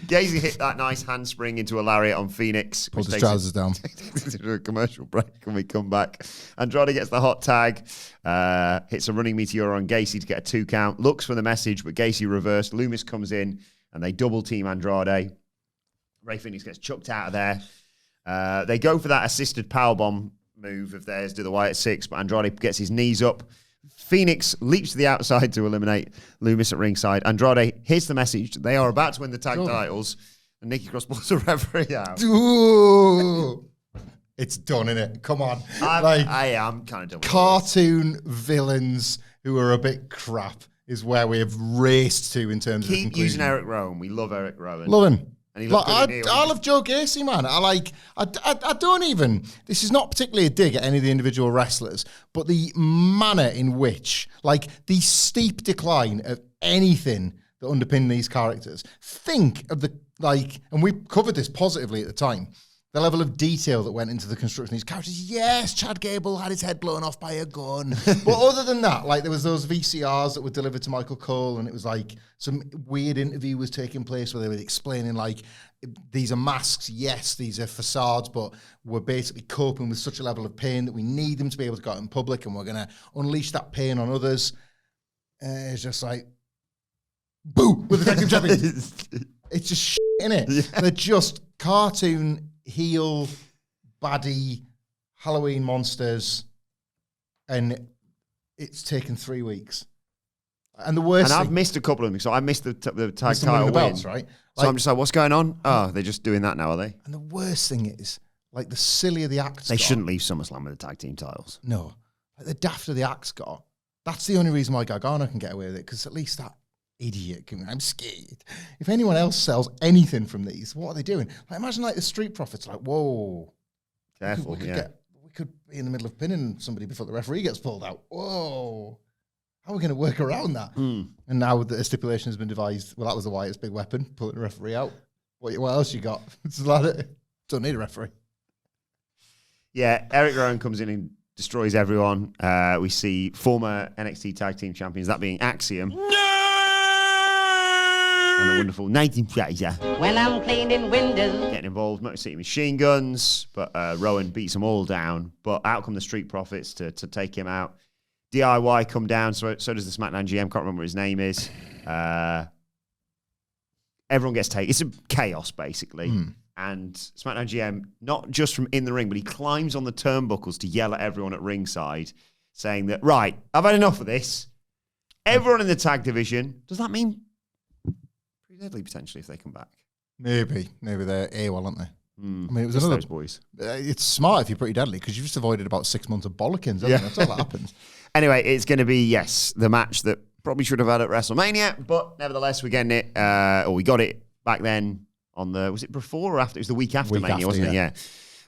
Gacy hit that nice handspring into a lariat on Phoenix. Pulled his trousers down. Into a commercial break when we come back. Andrade gets the hot tag, hits a running meteor on Gacy to get a 2 count, looks for the message, but Gacy reversed. Loomis comes in and they double team Andrade. Ray Phoenix gets chucked out of there. They go for that assisted powerbomb move of theirs to the Wyatt Six, but Andrade gets his knees up. Phoenix leaps to the outside to eliminate Loomis at ringside. Andrade hits the message. They are about to win the tag titles. And Nikki Cross pulls the referee out. Ooh. It's done, innit? Come on. I am kind of done with Cartoon villains who are a bit crap is where we have raced to in terms of the Keep conclusion. using Eric Rowan. We love Eric Rowan. Love him. And he Like, looked good in heel. I love Joe Gacy, man. I don't even, this is not particularly a dig at any of the individual wrestlers, but the manner in which, like, the steep decline of anything that underpin these characters. Think of the, like, and we covered this positively at the time, the level of detail that went into the construction of these characters. Yes, Chad Gable had his head blown off by a gun. But other than that, like, there was those VCRs that were delivered to Michael Cole, and it was like some weird interview was taking place where they were explaining, like, these are masks, yes, these are facades, but we're basically coping with such a level of pain that we need them to be able to go out in public, and we're going to unleash that pain on others. It's just like, boo, with the tag team champions. It's just shit, innit? Yeah. They're just cartoon heel, baddie, Halloween monsters, and it's taken 3 weeks. And the worst And thing, I've missed a couple of them. So I missed the tag missed them title winning the win. belts, right? So I'm just like, what's going on? Oh, they're just doing that now, are they? And the worst thing is, like, the sillier the acts They got, shouldn't leave SummerSlam with the tag team titles. No. Like, the dafter the acts got, that's the only reason why Gargano can get away with it, because at least that idiot can, I'm scared. If anyone else sells anything from these, what are they doing? Like, imagine, like, the Street Profits, like, whoa. Careful, we yeah. could be in the middle of pinning somebody before the referee gets pulled out. Whoa. How are we going to work around that? And now the stipulation has been devised. Well, that was the Wyatt's big weapon, pulling the referee out. What else you got? It's a lot of, don't need a referee. Yeah, Eric Rowan comes in and destroys everyone. We see former NXT Tag Team Champions, that being Axiom. And the wonderful Nathan Fraser. When I'm cleaning windows. Getting involved, Motor City Machine Guns, but Rowan beats them all down. But out come the Street Profits to take him out. DIY come down, so does the SmackDown GM. Can't remember what his name is. Everyone gets taken. It's a chaos, basically. And SmackDown GM, not just from in the ring, but he climbs on the turnbuckles to yell at everyone at ringside, saying that, right, I've had enough of this. Everyone in the tag division, does that mean pretty deadly potentially if they come back? Maybe they're AWOL, aren't they? I mean, it was Just another those boys. It's smart if you're pretty deadly because you've just avoided about 6 months of bollockins. Haven't you? That's all that happens. Anyway, it's going to be, yes, the match that probably should have had at WrestleMania, but nevertheless, we're getting it, or we got it back then on the, was it before or after? It was the week after Mania, wasn't it? Yeah.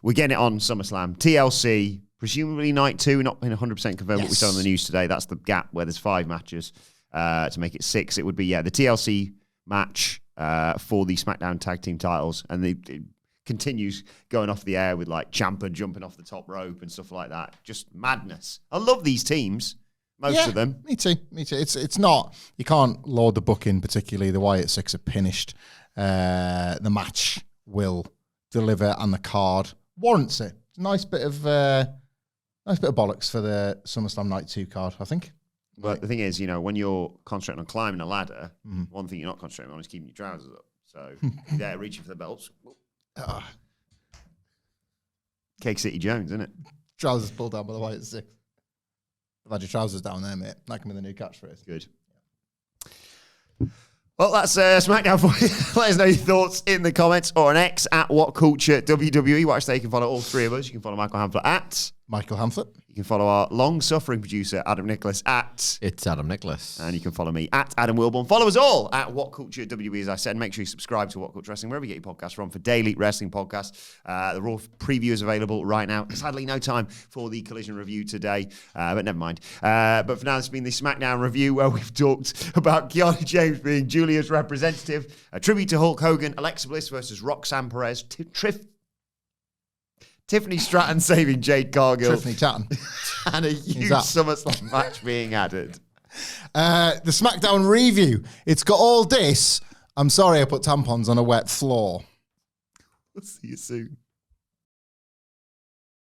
We're getting it on SummerSlam. TLC, presumably night 2, not been 100% confirmed what we saw on the news today. That's the gap where there's 5 matches to make it 6. It would be, the TLC match for the SmackDown Tag Team titles, and it continues going off the air with like Ciampa jumping off the top rope and stuff like that. Just madness. I love these teams, most of them. Me too. It's not, you can't laud the booking, particularly the Wyatt Six are finished. The match will deliver and the card warrants it. It's a nice bit of bollocks for the SummerSlam Night 2 card, I think. But the thing is, when you're concentrating on climbing a ladder, one thing you're not concentrating on is keeping your trousers up. So they're reaching for the belts. Cake City Jones, isn't it? Trousers pulled down by the Wyatt Six. I've had your trousers down there, mate. That can be the new catchphrase. Good. Well, that's SmackDown for you. Let us know your thoughts in the comments or on X at WhatCulture WWE. Watch there. You can follow all 3 of us. You can follow Michael Hamflett at Michael Hamflett. You can follow our long-suffering producer, Adam Nicholas, at... It's Adam Nicholas. And you can follow me at Adam Wilbourn. Follow us all at WhatCulture WWE, as I said. Make sure you subscribe to WhatCulture Wrestling, wherever you get your podcasts from, for daily wrestling podcasts. The Raw preview is available right now. Sadly, no time for the Collision review today, but never mind. But for now, this has been the SmackDown review, where we've talked about Kiana James being Julia's representative, a tribute to Hulk Hogan, Alexa Bliss versus Roxanne Perez, Tiffany Stratton saving Jade Cargill. Tiffany Tatton. And a huge SummerSlam match being added. The SmackDown review. It's got all this. I'm sorry I put tampons on a wet floor. We'll see you soon.